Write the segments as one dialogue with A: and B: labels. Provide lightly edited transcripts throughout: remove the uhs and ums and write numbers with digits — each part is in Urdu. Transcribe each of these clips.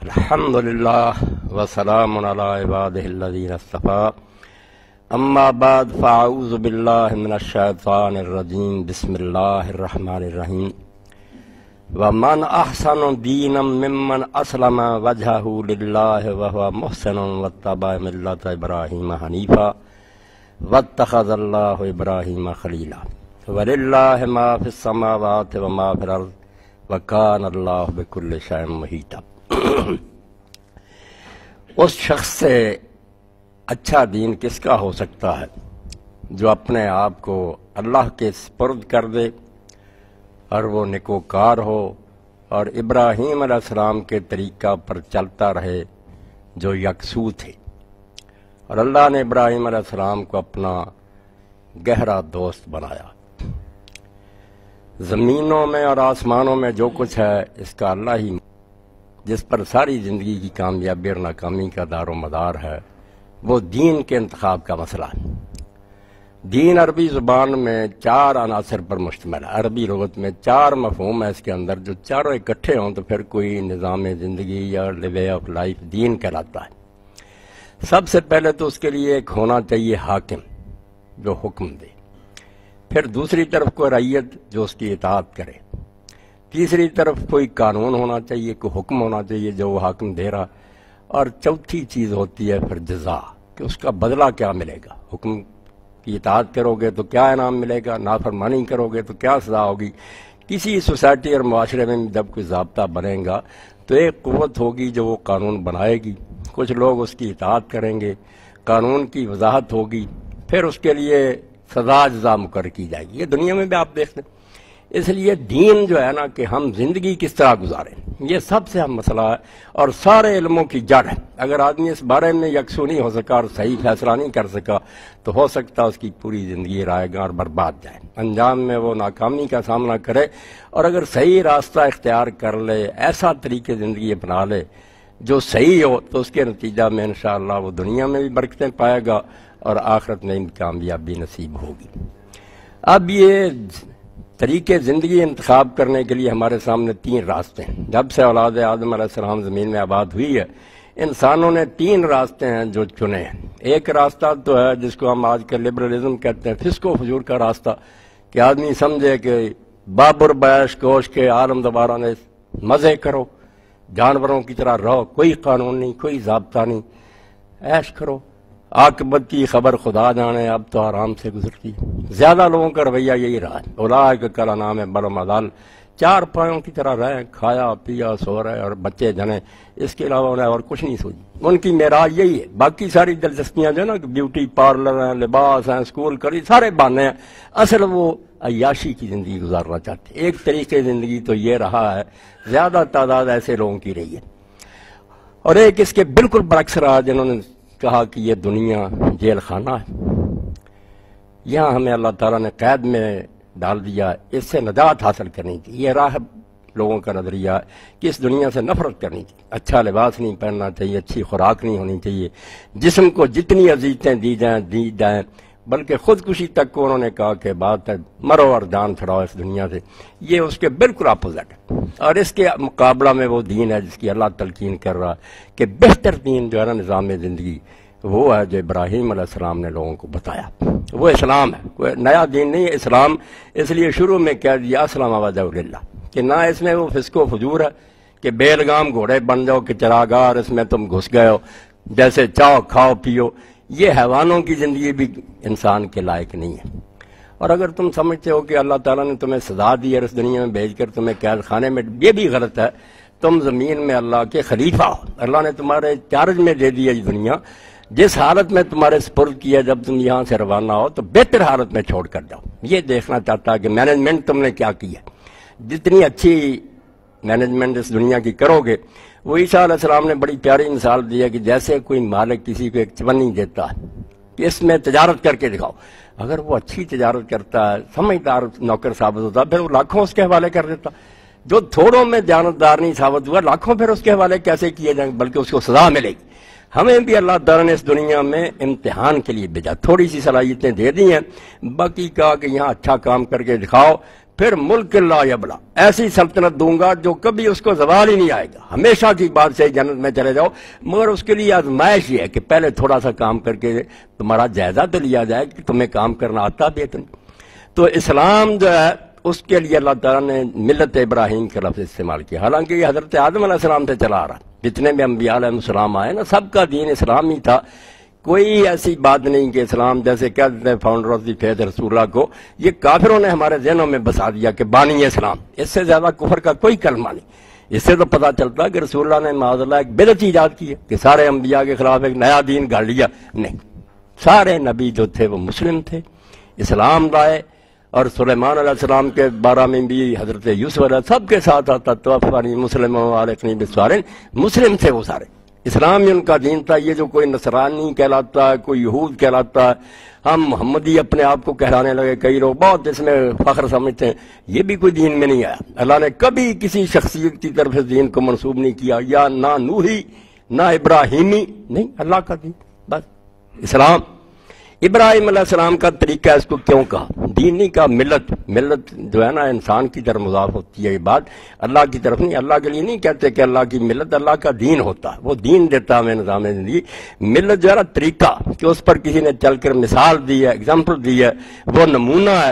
A: الحمدللہ وسلام علی عبادہ الذین اصطفیٰ اما بعد فاعوذ باللہ من الشیطان الرجیم بسم اللہ الرحمن الرحیم ومن احسن دینا ممن اسلم وجہہ للہ وہو محسن واتبع ملت ابراہیم حنیفا واتخذ اللہ ابراہیم خلیلا وللہ ما فی السماوات وما فی الارض وکان اللہ بکل شیء محیطا۔ اس شخص سے اچھا دین کس کا ہو سکتا ہے جو اپنے آپ کو اللہ کے سپرد کر دے اور وہ نیکوکار ہو اور ابراہیم علیہ السلام کے طریقہ پر چلتا رہے جو یکسو تھے، اور اللہ نے ابراہیم علیہ السلام کو اپنا گہرا دوست بنایا۔ زمینوں میں اور آسمانوں میں جو کچھ ہے اس کا اللہ ہی جس پر ساری زندگی کی کامیابی اور ناکامی کا دار و مدار ہے، وہ دین کے انتخاب کا مسئلہ ہے۔ دین عربی زبان میں 4 عناصر پر مشتمل ہے۔ عربی لغت میں 4 مفہوم ہے اس کے اندر، جو چاروں اکٹھے ہوں تو پھر کوئی نظام زندگی یا وے آف لائف دین کہلاتا ہے۔ سب سے پہلے تو اس کے لیے ایک ہونا چاہیے حاکم جو حکم دے، پھر دوسری طرف کوئی رعیت جو اس کی اطاعت کرے، تیسری طرف کوئی قانون ہونا چاہیے، کوئی حکم ہونا چاہیے جو وہ حاکم دے رہا، اور چوتھی چیز ہوتی ہے پھر جزا کہ اس کا بدلہ کیا ملے گا۔ حکم کی اطاعت کرو گے تو کیا انعام ملے گا، نافرمانی کرو گے تو کیا سزا ہوگی۔ کسی سوسائٹی اور معاشرے میں جب کوئی ضابطہ بنے گا تو ایک قوت ہوگی جو وہ قانون بنائے گی، کچھ لوگ اس کی اطاعت کریں گے، قانون کی وضاحت ہوگی، پھر اس کے لیے سزا جزا مقرر کی جائے گی۔ یہ دنیا میں بھی آپ دیکھتے ہیں۔ اس لیے دین جو ہے نا کہ ہم زندگی کس طرح گزاریں، یہ سب سے اہم مسئلہ ہے اور سارے علموں کی جڑ ہے۔ اگر آدمی اس بارے میں یکسو نہیں ہو سکا اور صحیح فیصلہ نہیں کر سکا تو ہو سکتا اس کی پوری زندگی رائے گاں اور برباد جائے، انجام میں وہ ناکامی کا سامنا کرے۔ اور اگر صحیح راستہ اختیار کر لے، ایسا طریقے زندگی اپنا لے جو صحیح ہو، تو اس کے نتیجہ میں انشاءاللہ وہ دنیا میں بھی برکتیں پائے گا اور آخرت میں بھی کامیابی نصیب ہوگی۔ اب یہ طریقے زندگی انتخاب کرنے کے لیے ہمارے سامنے 3 راستے ہیں۔ جب سے اولاد آدم علیہ السلام زمین میں آباد ہوئی ہے، انسانوں نے 3 راستے ہیں جو چنے ہیں۔ ایک راستہ تو ہے جس کو ہم آج کل لبرلزم کہتے ہیں، فسق و فجور کا راستہ، کہ آدمی سمجھے کہ بابر بیش کوش کے عالم دوبارہ نے مزے کرو، جانوروں کی طرح رہو، کوئی قانون نہیں، کوئی ضابطہ نہیں، عیش کرو، عاقبت کی خبر خدا جانے، اب تو آرام سے گزرتی ہے۔ زیادہ لوگوں کا رویہ یہی رہا ہے۔ اولئک کالانعام بل هم اضل، 4 پایوں کی طرح رہیں، کھایا پیا سو رہے اور بچے جنے، اس کے علاوہ انہیں اور کچھ نہیں سوچی۔ ان کی معراج یہی ہے۔ باقی ساری دلچسپیاں جو ہے نا، بیوٹی پارلر ہیں، لباس ہیں، اسکول کری، سارے بہانے ہیں، اصل وہ عیاشی کی زندگی گزارنا چاہتے ہیں۔ ایک طریقے زندگی تو یہ رہا ہے، زیادہ تعداد ایسے لوگوں کی رہی ہے، اور ایک اس کے بالکل برعکس رہا جنہوں نے کہا کہ یہ دنیا جیل خانہ ہے، یہاں ہمیں اللہ تعالیٰ نے قید میں ڈال دیا، اس سے نجات حاصل کرنی تھی۔ یہ راہب لوگوں کا نظریہ ہے کہ اس دنیا سے نفرت کرنی تھی، اچھا لباس نہیں پہننا چاہیے، اچھی خوراک نہیں ہونی چاہیے، جسم کو جتنی اذیتیں دی جائیں، بلکہ خودکشی تک کو انہوں نے کہا کہ بات ہے مرو اور جان چھڑاؤ اس دنیا سے۔ یہ اس کے بالکل اپوزٹ ہے، اور اس کے مقابلہ میں وہ دین ہے جس کی اللہ تلقین کر رہا ہے کہ بہتر دین جو ہے نا نظام زندگی، وہ ہے جو ابراہیم علیہ السلام نے لوگوں کو بتایا، وہ اسلام ہے، کوئی نیا دین نہیں ہے اسلام۔ اس لیے شروع میں کہہ دیا اسلام وجہ للہ، کہ نہ اس میں وہ فسق و فجور ہے کہ بیلگام گھوڑے بن جاؤ کہ چراغار اس میں تم گھس گئے ہو، جیسے چاہو کھاؤ پیو، یہ حیوانوں کی زندگی بھی انسان کے لائق نہیں ہے۔ اور اگر تم سمجھتے ہو کہ اللہ تعالیٰ نے تمہیں سزا دی ہے اس دنیا میں بھیج کر تمہیں قید خانے میں، یہ بھی غلط ہے۔ تم زمین میں اللہ کے خلیفہ ہو، اللہ نے تمہارے چارج میں دے دی ہے یہ دنیا، جس حالت میں تمہارے سپرد کیا، جب تم یہاں سے روانہ ہو تو بہتر حالت میں چھوڑ کر جاؤ۔ یہ دیکھنا چاہتا ہے کہ مینجمنٹ تم نے کیا کی ہے۔ جتنی اچھی مینجمنٹ اس دنیا کی کرو گے، وہ عیسیٰ علیہ السلام نے بڑی پیاری مثال دی ہے کہ جیسے کوئی مالک کسی کو ایک چونی دیتا ہے کہ اس میں تجارت کر کے دکھاؤ، اگر وہ اچھی تجارت کرتا ہے، سمجھدار نوکر ثابت ہوتا ہے، پھر وہ لاکھوں اس کے حوالے کر دیتا۔ جو تھوڑوں میں دیانتدار نہیں ثابت ہوا، لاکھوں پھر اس کے حوالے کیسے کیے جائیں، بلکہ اس کو سزا ملے گی۔ ہمیں بھی اللہ تعالیٰ نے اس دنیا میں امتحان کے لیے بھیجا، تھوڑی سی صلاحیتیں دے دی ہیں، باقی کہا کہ یہاں اچھا کام کر کے دکھاؤ، پھر ملک لا یبلا، ایسی سلطنت دوں گا جو کبھی اس کو زوال ہی نہیں آئے گا، ہمیشہ کی بات سے جنت میں چلے جاؤ، مگر اس کے لیے آزمائش یہ ہے کہ پہلے تھوڑا سا کام کر کے تمہارا جائزہ تو لیا جائے کہ تمہیں کام کرنا آتا بھی ہے تو نہیں۔ تو اسلام جو ہے اس کے لیے اللہ تعالیٰ نے ملت ابراہیم کا لفظ استعمال کیا، حالانکہ یہ حضرت آدم علیہ السلام سے چلا آ رہا، جتنے بھی انبیاء علیہ السلام آئے نا سب کا دین اسلام ہی تھا، کوئی ایسی بات نہیں کہ اسلام جیسے کہتے ہیں فاؤنڈر آف دی فیتھ رسول اللہ کو، یہ کافروں نے ہمارے ذہنوں میں بسا دیا کہ بانی اسلام، اس سے زیادہ کفر کا کوئی کلمہ نہیں۔ اس سے تو پتہ چلتا کہ رسول اللہ نے معاذ اللہ ایک بدعت ایجاد کی ہے کہ سارے انبیاء کے خلاف ایک نیا دین گھڑ لیا، نہیں، سارے نبی جو تھے وہ مسلم تھے، اسلام لائے، اور سلیمان علیہ السلام کے بارے میں بھی حضرت یوسف علیہ سب کے ساتھ آتا توفانی مسلم والقنی بسوارن، مسلم تھے وہ سارے، اسلام ہی ان کا دین تھا۔ یہ جو کوئی نصرانی کہلاتا ہے، کوئی یہود کہلاتا ہے، ہم محمدی اپنے آپ کو کہلانے لگے، کئی لوگ بہت اس میں فخر سمجھتے ہیں، یہ بھی کوئی دین میں نہیں آیا۔ اللہ نے کبھی کسی شخصیت کی طرف اس دین کو منسوب نہیں کیا، یا نہ نوحی نہ ابراہیمی، نہیں، اللہ کا دین بس اسلام۔ ابراہیم علیہ السلام کا طریقہ اس کو کیوں کہا؟ دین نہیں کہا، ملت، ملت جو ہے نا انسان کی طرف مضاف ہوتی ہے، یہ بات اللہ کی طرف نہیں، اللہ کے لیے نہیں کہتے کہ اللہ کی ملت، اللہ کا دین ہوتا ہے، وہ دین دیتا ہمیں نظام زندگی۔ ملت جو ہے نا طریقہ کہ اس پر کسی نے چل کر مثال دی ہے، اگزامپل دی ہے، وہ نمونہ ہے،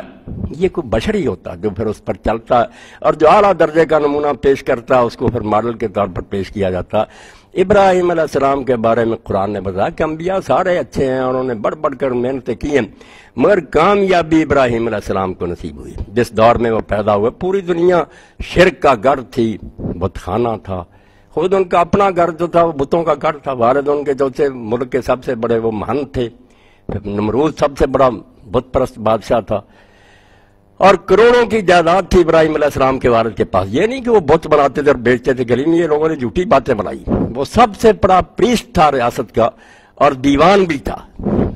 A: یہ کوئی بشر ہی ہوتا ہے جو پھر اس پر چلتا ہے، اور جو اعلیٰ درجے کا نمونہ پیش کرتا ہے اس کو پھر ماڈل کے طور پر پیش کیا جاتا ہے۔ ابراہیم علیہ السلام کے بارے میں قرآن نے بتایا کہ انبیاء سارے اچھے ہیں، انہوں نے بڑھ بڑھ کر محنتیں کی ہیں، مگر کامیابی ابراہیم علیہ السلام کو نصیب ہوئی۔ جس دور میں وہ پیدا ہوئے پوری دنیا شرک کا گڑھ تھی، بت خانہ تھا، خود ان کا اپنا گھر جو تھا وہ بتوں کا گھر تھا، والد ان کے جو تھے ملک کے سب سے بڑے وہ مہنت تھے، نمرود سب سے بڑا بت پرست بادشاہ تھا، اور کروڑوں کی جائیداد تھی ابراہیم علیہ السلام کے والد کے پاس۔ یہ نہیں کہ وہ بت بناتے تھے اور بیچتے تھے گلی میں، یہ لوگوں نے جھوٹی باتیں بنائی، وہ سب سے بڑا پریسٹ تھا ریاست کا، اور دیوان بھی تھا،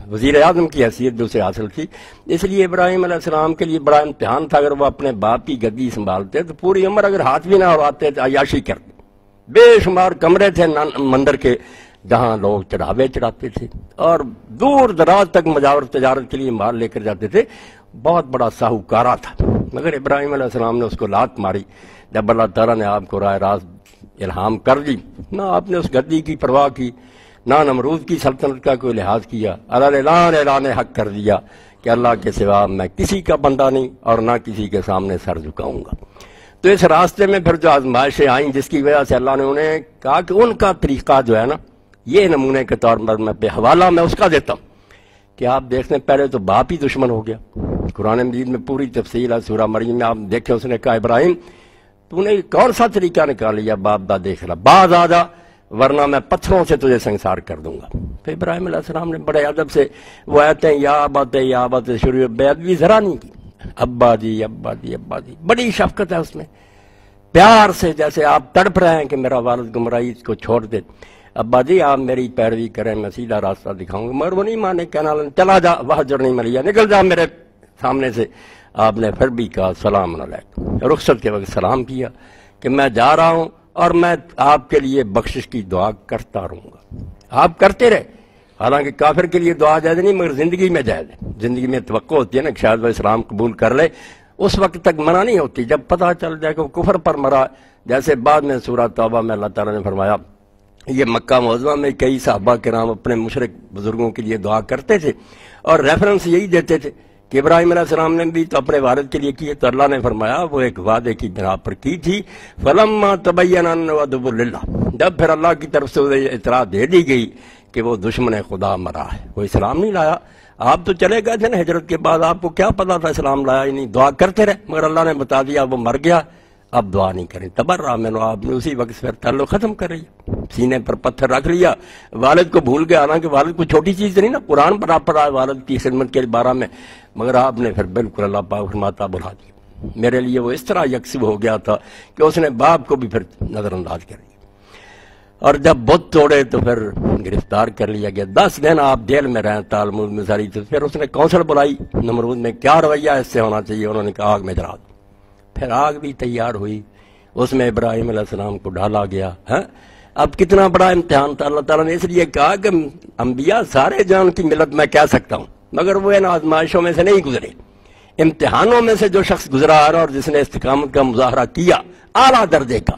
A: وزیر اعظم کی حیثیت جو اسے حاصل تھی۔ اس لیے ابراہیم علیہ السلام کے لیے بڑا امتحان تھا، اگر وہ اپنے باپ کی گدی سنبھالتے تو پوری عمر اگر ہاتھ بھی نہ اڑاتے تو عیاشی کرتے۔ بے شمار کمرے تھے مندر کے جہاں لوگ چڑھاوے چڑھاتے تھے، اور دور دراز تک مجاور تجارت کے لیے مال لے کر جاتے تھے، بہت بڑا ساہوکارہ تھا۔ مگر ابراہیم علیہ السلام نے اس کو لات ماری جب اللہ تعالیٰ نے آپ کو راہ راست الہام کر دی، نہ آپ نے اس گدی کی پرواہ کی، نہ نمرود کی سلطنت کا کوئی لحاظ کیا، اعلان حق کر دیا کہ اللہ کے سوا میں کسی کا بندہ نہیں اور نہ کسی کے سامنے سر جھکاؤں گا۔ تو اس راستے میں پھر جو آزمائشیں آئیں جس کی وجہ سے اللہ نے انہیں کہا کہ ان کا طریقہ جو ہے نا، یہ نمونے کے طور پر میں حوالہ میں اس کا دیتا ہوں کہ آپ دیکھنے پہلے تو باپ ہی دشمن ہو گیا، قرآن مجید میں پوری تفصیل ہے، سورہ مریم میں آپ دیکھیں، اس نے کہا ابراہیم تو نے کون سا طریقہ نکال لیا، باپ دا دیکھ رہا، باز آ جا ورنہ میں پتھروں سے تجھے سنسار کر دوں گا۔ پھر ابراہیم علیہ السلام نے بڑے ادب سے وہ آیتیں یا بات شروع بے ادبی ذرا نہیں کی، ابا جی ابا جی ابا جی، بڑی شفقت ہے اس میں، پیار سے، جیسے آپ تڑپ رہے ہیں کہ میرا والد گمراہی کو چھوڑ دے، ابا جی آپ میری پیروی کریں، میں سیدھا راستہ دکھاؤں گا، مگر وہ نہیں مانے، کہنا چلا جا، وہجر نہیں ملیا، نکل جا میرے سامنے سے۔ آپ نے پھر بھی کہا سلام علیکم، رخصت کے وقت سلام کیا کہ میں جا رہا ہوں اور میں آپ کے لیے بخشش کی دعا کرتا رہوں گا۔ آپ کرتے رہے، حالانکہ کافر کے لیے دعا جائز نہیں، مگر زندگی میں جائز ہے، زندگی میں توقع ہوتی ہے نا کہ شاید وہ اسلام قبول کر لے، اس وقت تک منع نہیں ہوتی، جب پتہ چل جائے کہ وہ کفر پر مرا، جیسے بعد میں سورہ توبہ میں اللہ تعالیٰ نے فرمایا، یہ مکہ معظمہ میں کئی صحابہ کرام اپنے مشرک بزرگوں کے لیے دعا کرتے تھے اور ریفرنس یہی دیتے تھے کہ ابراہیم علیہ السلام نے بھی تو اپنے والد کے لیے کی، تو اللہ نے فرمایا وہ ایک وعدے کی بنا پر کی تھی، فلما تبین انہ عدو للہ، جب پھر اللہ کی طرف سے اطلاع دے دی گئی کہ وہ دشمن خدا مرا ہے، وہ اسلام نہیں لایا، آپ تو چلے گئے تھے نا ہجرت کے بعد، آپ کو کیا پتا تھا اسلام لایا ہی نہیں، دعا کرتے رہے، مگر اللہ نے بتا دیا وہ مر گیا، اب دعا نہیں کریں، تبرہ منہ، آپ نے اسی وقت پھر تعلق ختم کر رہی، سینے پر پتھر رکھ لیا، والد کو بھول گیا، حالانکہ والد کو چھوٹی چیز نہیں نا، قرآن پڑھا پڑا ہے والد کی خدمت کے بارے میں، مگر آپ نے پھر بالکل اللہ پاک فرماتا بلا دیا۔ میرے لیے وہ اس طرح یکسو ہو گیا تھا کہ اس نے باپ کو بھی پھر نظر انداز کر دیا، اور جب بت توڑے تو پھر گرفتار کر لیا گیا، 10 دن آپ جیل میں رہے تالمود میں ساری، تو پھر اس نے کونسل بلائی، نمرود میں کیا رویہ اس سے ہونا چاہیے، انہوں نے کہا آگ میں جلا دو، پھر آگ بھی تیار ہوئی، اس میں ابراہیم علیہ السلام کو ڈالا گیا، اب کتنا بڑا امتحان تھا، اللہ تعالیٰ نے اس لیے کہا کہ انبیاء سارے جان کی ملت میں کہہ سکتا ہوں، مگر وہ ان آزمائشوں میں سے نہیں گزرے، امتحانوں میں سے جو شخص گزرا آ رہا اور جس نے استقامت کا مظاہرہ کیا اعلیٰ درجے کا،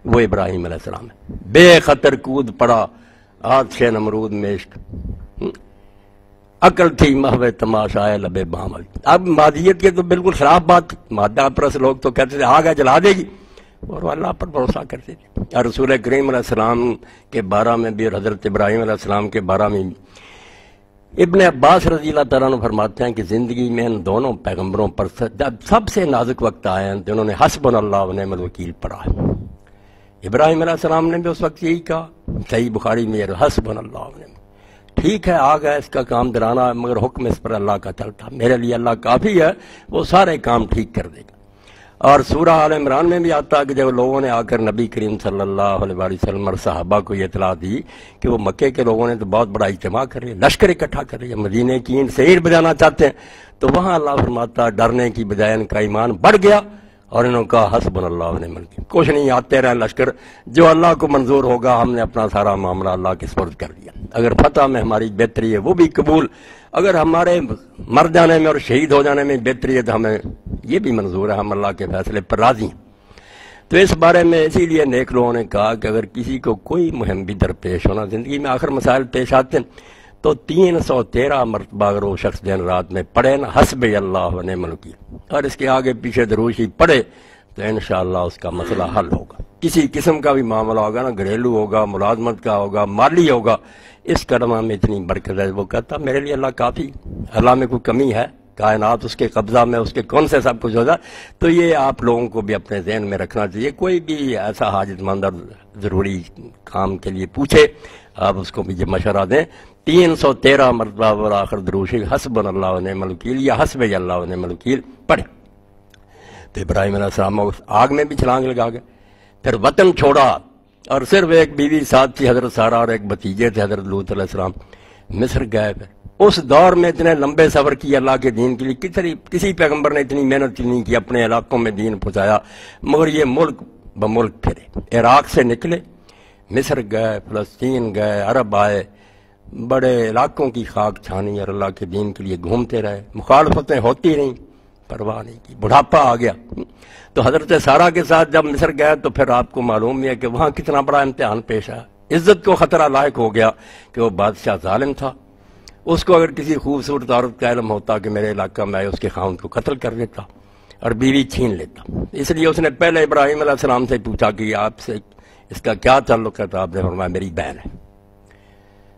A: وہ ابراہیم علیہ السلام ہے۔ بے خطر کود پڑا آتش نمرود میں عشق، عقل تھی محو تماشائے لبے بامل۔ اب مادیت کے تو بالکل خلاف بات، مادہ پرست لوگ تو کہتے تھے آگے جلا دے گی، اور وہ اللہ پر بھروسہ کرتے تھے۔ اور رسول کریم علیہ السلام کے بارے میں بھی اور حضرت ابراہیم علیہ السلام کے بارے میں بھی ابن عباس رضی اللہ تعالیٰ عنہ فرماتے ہیں کہ زندگی میں ان دونوں پیغمبروں پر جب سب سے نازک وقت آئے ہیں تو انہوں نے حسبنا اللہ و نعم الوکیل پڑھا ہے۔ ابراہیم علیہ السلام نے بھی اس وقت یہی کہا، صحیح بخاری میں حسبنا اللہ و نعم، ٹھیک ہے آ گیا اس کا کام درانا ہے مگر حکم اس پر اللہ کا چلتا، میرے لیے اللہ کافی ہے، وہ سارے کام ٹھیک کر دے گا۔ اور سورہ آل عمران میں بھی آتا ہے کہ جب لوگوں نے آ کر نبی کریم صلی اللہ علیہ وسلم اور صحابہ کو یہ اطلاع دی کہ وہ مکے کے لوگوں نے تو بہت بڑا اجتماع کر لیا، لشکر اکٹھا کر لیا، مدینے کی اینٹ سے اینٹ بجانا چاہتے ہیں، تو وہاں اللہ فرماتا ہے ڈرنے کی بجائے ان کا ایمان بڑھ گیا اور انہوں نے کہا حسبنا اللہ و نعم الوکیل، کچھ نہیں آتے رہے لشکر، جو اللہ کو منظور ہوگا ہم نے اپنا سارا معاملہ اللہ کے سپرد کر دیا، اگر فتح میں ہماری بہتری ہے وہ بھی قبول، اگر ہمارے مر جانے میں اور شہید ہو جانے میں بہتری ہے تو ہمیں یہ بھی منظور ہے، ہم اللہ کے فیصلے پر راضی ہیں۔ تو اس بارے میں اسی لیے نیک لوگوں نے کہا کہ اگر کسی کو کوئی مہم بھی درپیش ہونا، زندگی میں آخر مسائل پیش آتے ہیں، تو 313 مرتبہ اگر وہ شخص دن رات میں پڑھے نا حسب اللہ و نعم الوکیل، اور اس کے آگے پیچھے دروشی پڑھے تو انشاءاللہ اس کا مسئلہ حل ہوگا۔ کسی قسم کا بھی معاملہ ہوگا نا، گھریلو ہوگا، ملازمت کا ہوگا، مالی ہوگا، اس کلمہ میں اتنی برکت ہے، وہ کہتا میرے لیے اللہ کافی، اللہ میں کوئی کمی ہے، کائنات اس کے قبضہ میں، اس کے کون سے سب کچھ ہوتا۔ تو یہ آپ لوگوں کو بھی اپنے ذہن میں رکھنا چاہیے، کوئی بھی ایسا حاجت مند اور ضروری کام کے لیے پوچھے آپ اس کو بھی یہ مشورہ دیں، 313 مرتبہ اور آخر دروشی حسبنا اللہ و نعم الوکیل یا حسب اللہ و نعم الوکیل پڑھے۔ تو ابراہیم علیہ السلام آگ میں بھی چھلانگ لگا گئے، پھر وطن چھوڑا اور صرف ایک بیوی ساتھ تھی حضرت سارہ اور ایک بھتیجے تھے حضرت لوط علیہ السلام، مصر گئے۔ پھر اس دور میں اتنے لمبے سفر کی اللہ کے دین کے لیے، کسی پیغمبر نے اتنی محنت نہیں کی، اپنے علاقوں میں دین پہنچایا، مگر یہ ملک بملک پھرے، عراق سے نکلے، مصر گئے، فلسطین گئے، عرب آئے، بڑے علاقوں کی خاک چھانی اور اللہ کے دین کے لیے گھومتے رہے، مخالفتیں ہوتی رہیں، پرواہ نہیں کی، بڑھاپا آ گیا۔ تو حضرت سارہ کے ساتھ جب مصر گئے تو پھر آپ کو معلوم ہے کہ وہاں کتنا بڑا امتحان پیش آیا، عزت کو خطرہ لاحق ہو گیا کہ وہ بادشاہ ظالم تھا، اس کو اگر کسی خوبصورت عورت کا علم ہوتا کہ میرے علاقہ میں آئے، اس کے خاوند کو قتل کر دیتا اور بیوی چھین لیتا۔ اس لیے اس نے پہلے ابراہیم علیہ السلام سے پوچھا کہ آپ سے اس کا کیا تعلق ہے، تو آپ نے فرمایا میری بہن ہے،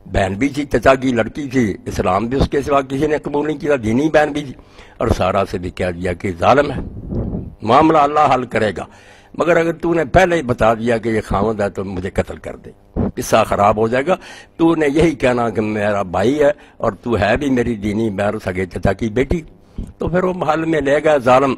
A: بہن بھی تھی، چچا کی لڑکی تھی، اسلام بھی اس کے سوا کسی نے قبول نہیں کیا، دینی بہن بھی تھی، اور سارا سے بھی کہہ دیا کہ ظالم ہے، معاملہ اللہ حل کرے گا، مگر اگر تو نے پہلے ہی بتا دیا کہ یہ خاوند ہے تو مجھے قتل کر دے، قصہ خراب ہو جائے گا، تو نے یہی کہنا کہ میرا بھائی ہے اور تو ہے بھی میری دینی بہن سگے چچا کی بیٹی۔ تو پھر وہ محل میں لے گیا ظالم،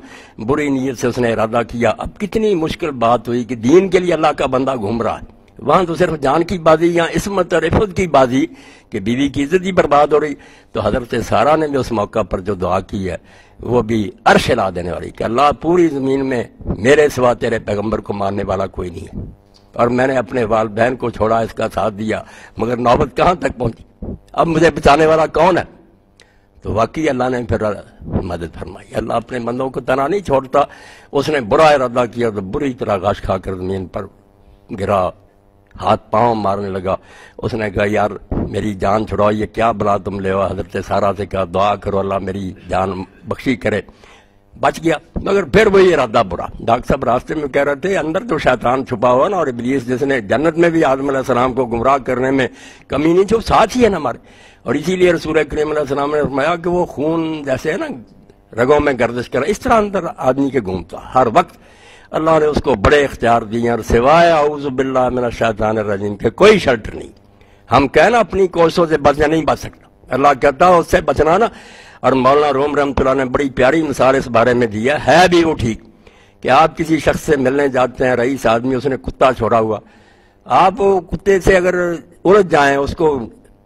A: بری نیت سے اس نے ارادہ کیا۔ اب کتنی مشکل بات ہوئی کہ دین کے لیے اللہ کا بندہ گھوم رہا ہے، وہاں تو صرف جان کی بازی یا عصمت اور عفت کی بازی کہ بیوی کی عزت ہی برباد ہو رہی۔ تو حضرت سارہ نے بھی اس موقع پر جو دعا کی ہے وہ بھی عرش ہلا دینے والی کہ اللہ پوری زمین میں میرے سوا تیرے پیغمبر کو ماننے والا کوئی نہیں ہے، اور میں نے اپنے والدین کو چھوڑا، اس کا ساتھ دیا، مگر نوبت کہاں تک پہنچی، اب مجھے بچانے والا کون ہے؟ تو واقعی اللہ نے پھر مدد فرمائی۔ اللہ اپنے بندوں کو تنہا نہیں چھوڑتا، اس نے برا ارادہ کیا تو بری طرح غش کھا کر زمین پر گرا، ہاتھ پاؤں مارنے لگا۔ اس نے کہا یار میری جان چھڑاؤ، یہ کیا بلا تم لے ہو؟ حضرت سارہ سے کہا دعا کرو اللہ میری جان بخشی کرے، بچ گیا، مگر پھر وہی ارادہ برا۔ ڈاکٹر صاحب راستے میں کہہ رہے تھے اندر جو شیطان چھپا ہوا نا، اور ابلیس جس نے جنت میں بھی آدم علیہ السلام کو گمراہ کرنے میں کمی نہیں چھو، ساتھ ہی ہے نا ہمارے، اور اسی لیے رسول کریم علیہ السلام نے فرمایا کہ وہ خون جیسے ہے نا رگوں میں گردش کر اس طرح اندر آدمی کے گھومتا ہر وقت۔ اللہ نے اس کو بڑے اختیار دیے، اور سوائے اعوذ باللہ من الشیطان الرجیم کے کوئی شرط نہیں۔ ہم کہنا اپنی کوششوں سے بچنا نہیں بچ سکتا، اللہ کہتا ہے اس سے بچنا نا۔ اور مولانا روم رحمۃ اللہ نے بڑی پیاری مثال اس بارے میں دی ہے بھی وہ ٹھیک کہ آپ کسی شخص سے ملنے جاتے ہیں، رئیس آدمی، اس نے کتا چھوڑا ہوا، آپ وہ کتے سے اگر الجھ جائیں، اس کو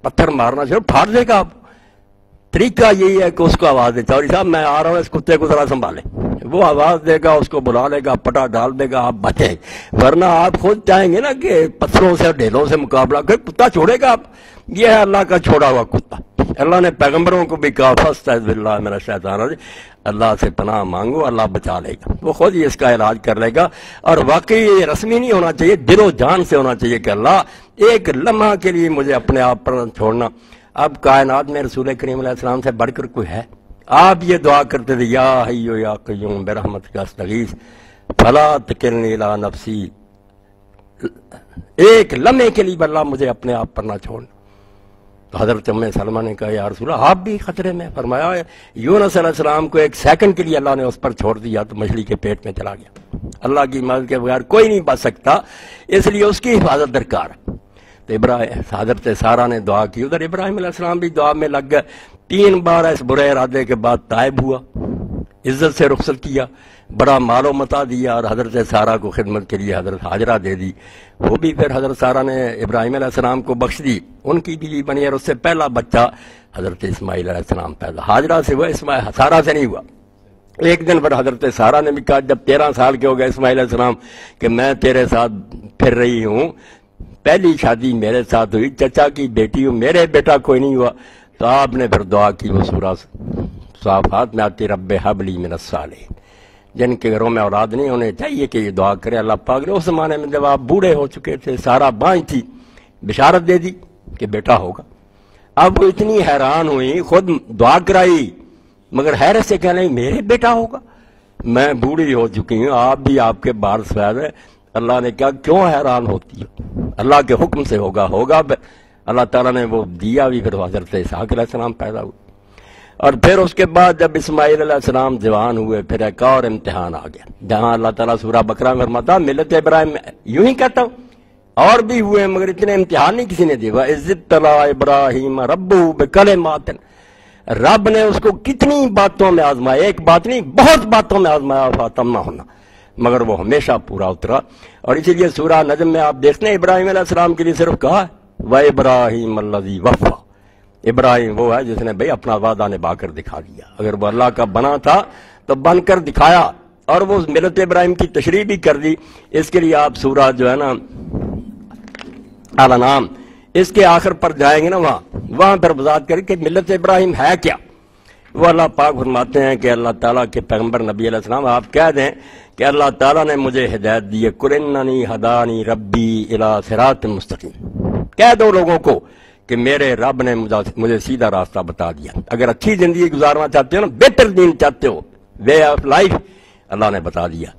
A: پتھر مارنا چاہیے، پھاڑ دے گا آپ۔ طریقہ یہی ہے کہ اس کو آواز دے چوری صاحب میں آ رہا ہوں، اس کتے کو ذرا سنبھالیں، وہ آواز دے گا، اس کو بلا لے گا، پٹا ڈال دے گا، آپ بچیں، ورنہ آپ خود چاہیں گے نا کہ پتھروں سے ڈھیلوں سے مقابلہ کر، کتا چھوڑے گا آپ؟ یہ ہے اللہ کا چھوڑا ہوا کتا۔ اللہ نے پیغمبروں کو بھی کہا فاستعذ باللہ من الشیطان الرجیم، اللہ سے پناہ مانگو، اللہ بچا لے گا، وہ خود ہی اس کا علاج کر لے گا۔ اور واقعی یہ رسمی نہیں ہونا چاہیے، دل و جان سے ہونا چاہیے کہ اللہ ایک لمحہ کے لیے مجھے اپنے آپ پر چھوڑنا۔ اب کائنات میں رسول کریم علیہ السلام سے بڑھ کر کوئی ہے؟ آپ یہ دعا کرتے تھے یا حی یا قیوم برحمتک استغیث فلا تکلنی الی نفسی، ایک لمحے کے لیے اللہ مجھے اپنے آپ پر نہ چھوڑنا۔ تو حضرت ام سلمہ نے کہا یا رسول اللہ آپ بھی خطرے میں، فرمایا یونس علیہ السلام کو ایک سیکنڈ کے لیے اللہ نے اس پر چھوڑ دیا تو مچھلی کے پیٹ میں چلا گیا۔ اللہ کی مدد کے بغیر کوئی نہیں بچ سکتا، اس لیے اس کی حفاظت درکار۔ تو حضرت سارہ نے دعا کی، ادھر ابراہیم علیہ السلام بھی دعا میں لگ گئے، 3 بار اس برے ارادے کے بعد تائب ہوا، عزت سے رخصت کیا، بڑا مال و متاع دیا، اور حضرت سارہ کو خدمت کے لیے حضرت ہاجرہ دے دی۔ وہ بھی پھر حضرت سارہ نے ابراہیم علیہ السلام کو بخش دی، ان کی بیوی بنی، اور اس سے پہلا بچہ حضرت اسماعیل علیہ السلام پیدا، ہاجرہ سے ہوا، سارہ سے نہیں ہوا۔ ایک دن پر حضرت سارہ نے بھی کہا جب 13 سال کے ہو گئے اسماعیل علیہ السلام کہ میں تیرے ساتھ پھر رہی ہوں، پہلی شادی میرے ساتھ ہوئی، چچا کی بیٹی ہوں، میرے بیٹا کوئی نہیں ہوا، تو آپ نے پھر دعا کی، وہ سورہ صافات میں آتی رب حب لی من الصالحین، جن کے گھروں میں اولاد نہیں ہونے چاہیے کہ یہ دعا کرے اللہ پاک نے۔ اس زمانے میں جب آپ بوڑھے ہو چکے تھے، سارہ بانجھ تھی، بشارت دے دی کہ بیٹا ہوگا۔ اب وہ اتنی حیران ہوئی، خود دعا کرائی، مگر حیرت سے کہنے میرے بیٹا ہوگا، میں بوڑھی ہو چکی ہوں، آپ بھی آپ کے بار سفید ہے۔ اللہ نے کہا کیوں حیران ہوتی ہو، اللہ کے حکم سے ہوگا۔ اللہ تعالیٰ نے وہ دیا بھی، پھر حضرت اسحاق علیہ السلام پیدا ہوئے، اور پھر اس کے بعد جب اسماعیل علیہ السلام جوان ہوئے، پھر ایک اور امتحان آ گیا، جہاں اللہ تعالیٰ سورہ بقرہ میں فرماتا ملت ابراہیم، یوں ہی کہتا ہوں اور بھی ہوئے مگر اتنے امتحان نہیں کسی نے دیا۔ وَإِذِ ابْتَلَىٰ إِبْرَاهِيمَ رَبُّهُ بِكَلِمَاتٍ، رب نے اس کو کتنی باتوں میں آزمایا، ایک بات نہیں بہت باتوں میں آزمایا، فَأَتَمَّهُنَّ، مگر وہ ہمیشہ پورا اترا۔ اور اسی لیے سورہ نجم میں آپ دیکھتے ہیں ابراہیم علیہ السلام کے لیے صرف کہا وَإِبْرَاهِيمَ الَّذِي وَفَّىٰ، ابراہیم وہ ہے جس نے بھئی اپنا وعدہ نبھا کر دکھا دیا، اگر وہ اللہ کا بنا تھا تو بن کر دکھایا، اور وہ ملت ابراہیم کی تشریح بھی کر دی۔ اس کے لیے آپ سورہ جو ہے نا الانعام، اس کے آخر پر جائیں گے نا، وہاں پر وضاحت کریں کہ ملت ابراہیم ہے کیا۔ وہ اللہ پاک فرماتے ہیں کہ اللہ تعالیٰ کے پیغمبر نبی علیہ السلام آپ کہہ دیں کہ اللہ تعالیٰ نے مجھے ہدایت دی ہے، قُلْ إِنَّنِي هَدَانِي رَبِّي إِلَىٰ صِرَاطٍ مُسْتَقِيمٍ، کہہ دو لوگوں کو کہ میرے رب نے مجھے سیدھا راستہ بتا دیا۔ اگر اچھی زندگی گزارنا چاہتے ہو نا، بہتر دین چاہتے ہو، وے آف لائف، اللہ نے بتا دیا،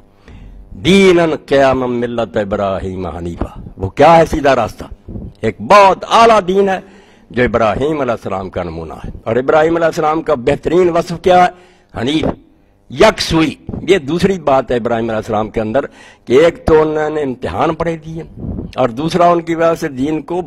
A: دیناً قیاما ملت ابراہیم حنیفہ، وہ کیا ہے سیدھا راستہ، ایک بہت اعلیٰ دین ہے جو ابراہیم علیہ السلام کا نمونہ ہے۔ اور ابراہیم علیہ السلام کا بہترین وصف کیا ہے؟ حنیف، یکسوئی۔ یہ دوسری بات ہے ابراہیم علیہ السلام کے اندر کہ ایک تو انہوں نے امتحان پڑے دیے، اور دوسرا ان کی وجہ سے دین کو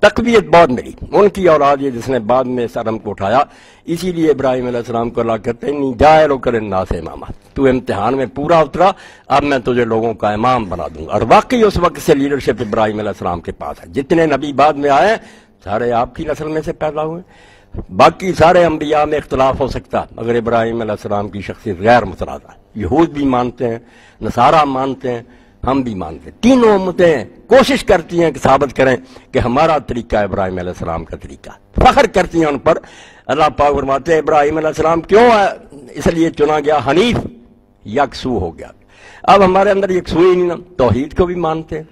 A: تقویت بہت ملی، ان کی اولاد یہ جس نے بعد میں اس علم کو اٹھایا۔ اسی لیے ابراہیم علیہ السلام کو اللہ کہتے ہیں انی جاعلک للناس اماما، تو امتحان میں پورا اترا، اب میں تجھے لوگوں کا امام بنا دوں گا۔ اور واقعی اس وقت سے لیڈرشپ ابراہیم علیہ السلام کے پاس ہے، جتنے نبی بعد میں آئے سارے آپ کی نسل میں سے پیدا ہوئے۔ باقی سارے انبیاء میں اختلاف ہو سکتا مگر ابراہیم علیہ السلام کی شخصیت غیر متنازع ہے، یہود بھی مانتے ہیں، نصارہ مانتے ہیں، ہم بھی مانتے ہیں، تینوں امتیں کوشش کرتی ہیں کہ ثابت کریں کہ ہمارا طریقہ ابراہیم علیہ السلام کا طریقہ، فخر کرتی ہیں ان پر۔ اللہ پاک فرماتے ہیں ابراہیم علیہ السلام کیوں ہے اس لیے چنا گیا، حنیف، یکسو ہو گیا۔ اب ہمارے اندر یکسوئی نہیں نا، توحید کو بھی مانتے ہیں،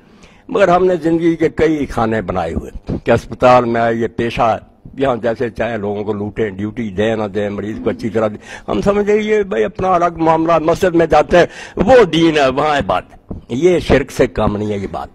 A: مگر ہم نے زندگی کے کئی کھانے بنائے ہوئے کہ اسپتال میں آئے، یہ پیشہ ہے، یہاں جیسے چاہے لوگوں کو لوٹیں، ڈیوٹی دیں نہ دیں، مریض کو اچھی طرح دیں، ہم سمجھے یہ بھائی اپنا الگ معاملہ، مسجد میں جاتے ہیں وہ دین ہے، وہاں ہے بات، یہ شرک سے کم نہیں ہے یہ بات۔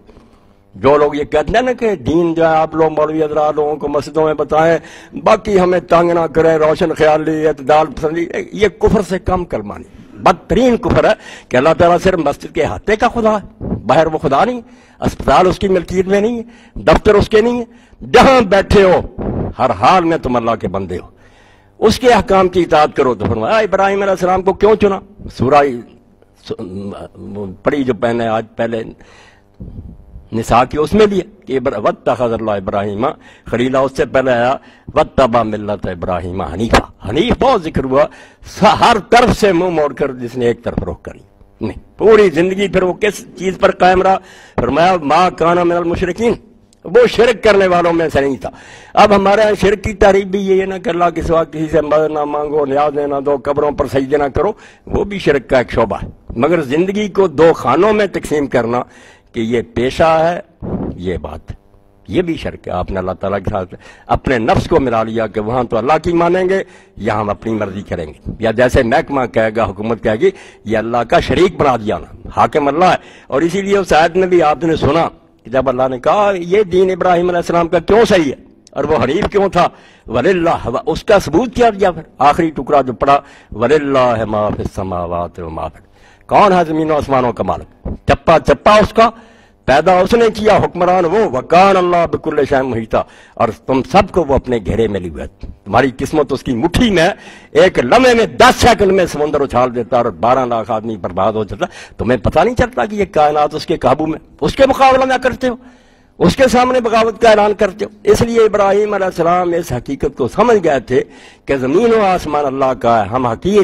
A: جو لوگ یہ کہتے ہیں نا کہ دین جو ہے آپ لوگ مولوی حضرات لوگوں کو مسجدوں میں بتائیں، باقی ہمیں تنگ نہ کریں، روشن خیالی، اعتدال پسندی، یہ کفر سے کم کلمہ نہیں، بدترین کفر ہے کہ اللہ تعالیٰ صرف مسجد کے احاطے کا خدا ہے، باہر وہ خدا نہیں، اسپتال اس کی ملکیت میں نہیں ہے، دفتر اس کے نہیں ہے، جہاں بیٹھے ہو ہر حال میں تم اللہ کے بندے ہو، اس کے احکام کی اطاعت کرو۔ تو فرمایا ابراہیم علیہ السلام کو کیوں چنا؟ سورہ پڑھی جو پہنے آج پہلے نساء کی اس میں بھی ہے کہ واتخذ اللہ ابراہیم خلیلا، اس سے پہلے آیا واتبع ملت ابراہیم حنیفا۔ حنیف بہت ذکر ہوا، ہر طرف سے منہ موڑ کر جس نے ایک طرف رخ کری نہیں، پوری زندگی پھر وہ کس چیز پر قائم رہا؟ فرمایا ما کان من المشرکین، وہ شرک کرنے والوں میں سے نہیں تھا۔ اب ہمارے یہاں شرک کی تعریف بھی یہ ہے نا کہ اللہ کے سوا کسی سے مدد نہ مانگو، نیازیں نہ دو، قبروں پر سجدے نہ کرو، وہ بھی شرک کا ایک شعبہ ہے۔ مگر زندگی کو دو خانوں میں تقسیم کرنا کہ یہ پیشہ ہے، یہ بات، یہ بھی شرک ہے۔ آپ نے اللہ تعالیٰ کے ساتھ اپنے نفس کو ملا لیا کہ وہاں تو اللہ کی مانیں گے، یہاں ہم اپنی مرضی کریں گے، یا جیسے محکمہ کہے گا، حکومت کہے گی، یہ اللہ کا شریک بنا دیا نا، حاکم اللہ ہے۔ اور اسی لیے اس آیت میں بھی آپ نے سنا کہ جب اللہ نے کہا یہ دین ابراہیم علیہ السلام کا کیوں صحیح ہے اور وہ حنیف کیوں تھا، وَلِلَّهِ، اس کا ثبوت کیا دیا؟ پھر آخری ٹکڑا جو پڑا وَلِلَّهِ مَا فِي السَّمَاوَاتِ وَمَا فِي الْأَرْضِ، کون ہے زمین و آسمانوں کا مالک؟ چپا چپا اس کا، پیدا اس نے کیا، حکمران وہ، وَكَانَ اللَّهُ بِكُلِّ شَيْءٍ مُحِيطًا، اور تم سب کو وہ اپنے گھیرے میں لیے، تمہاری قسمت اس کی مٹھی میں، ایک لمحے میں 10 سیکنڈ میں سمندر اچھال دیتا اور 12 لاکھ آدمی برباد ہو جاتا، تمہیں پتہ نہیں چلتا کہ یہ کائنات اس کے قابو میں، اس کے مقابلہ میں کرتے ہو، اس کے سامنے بغاوت کا اعلان کرتے ہو۔ اس لیے ابراہیم علیہ السلام اس حقیقت کو سمجھ گئے تھے کہ زمین و آسمان اللہ کا ہے، ہم حقیر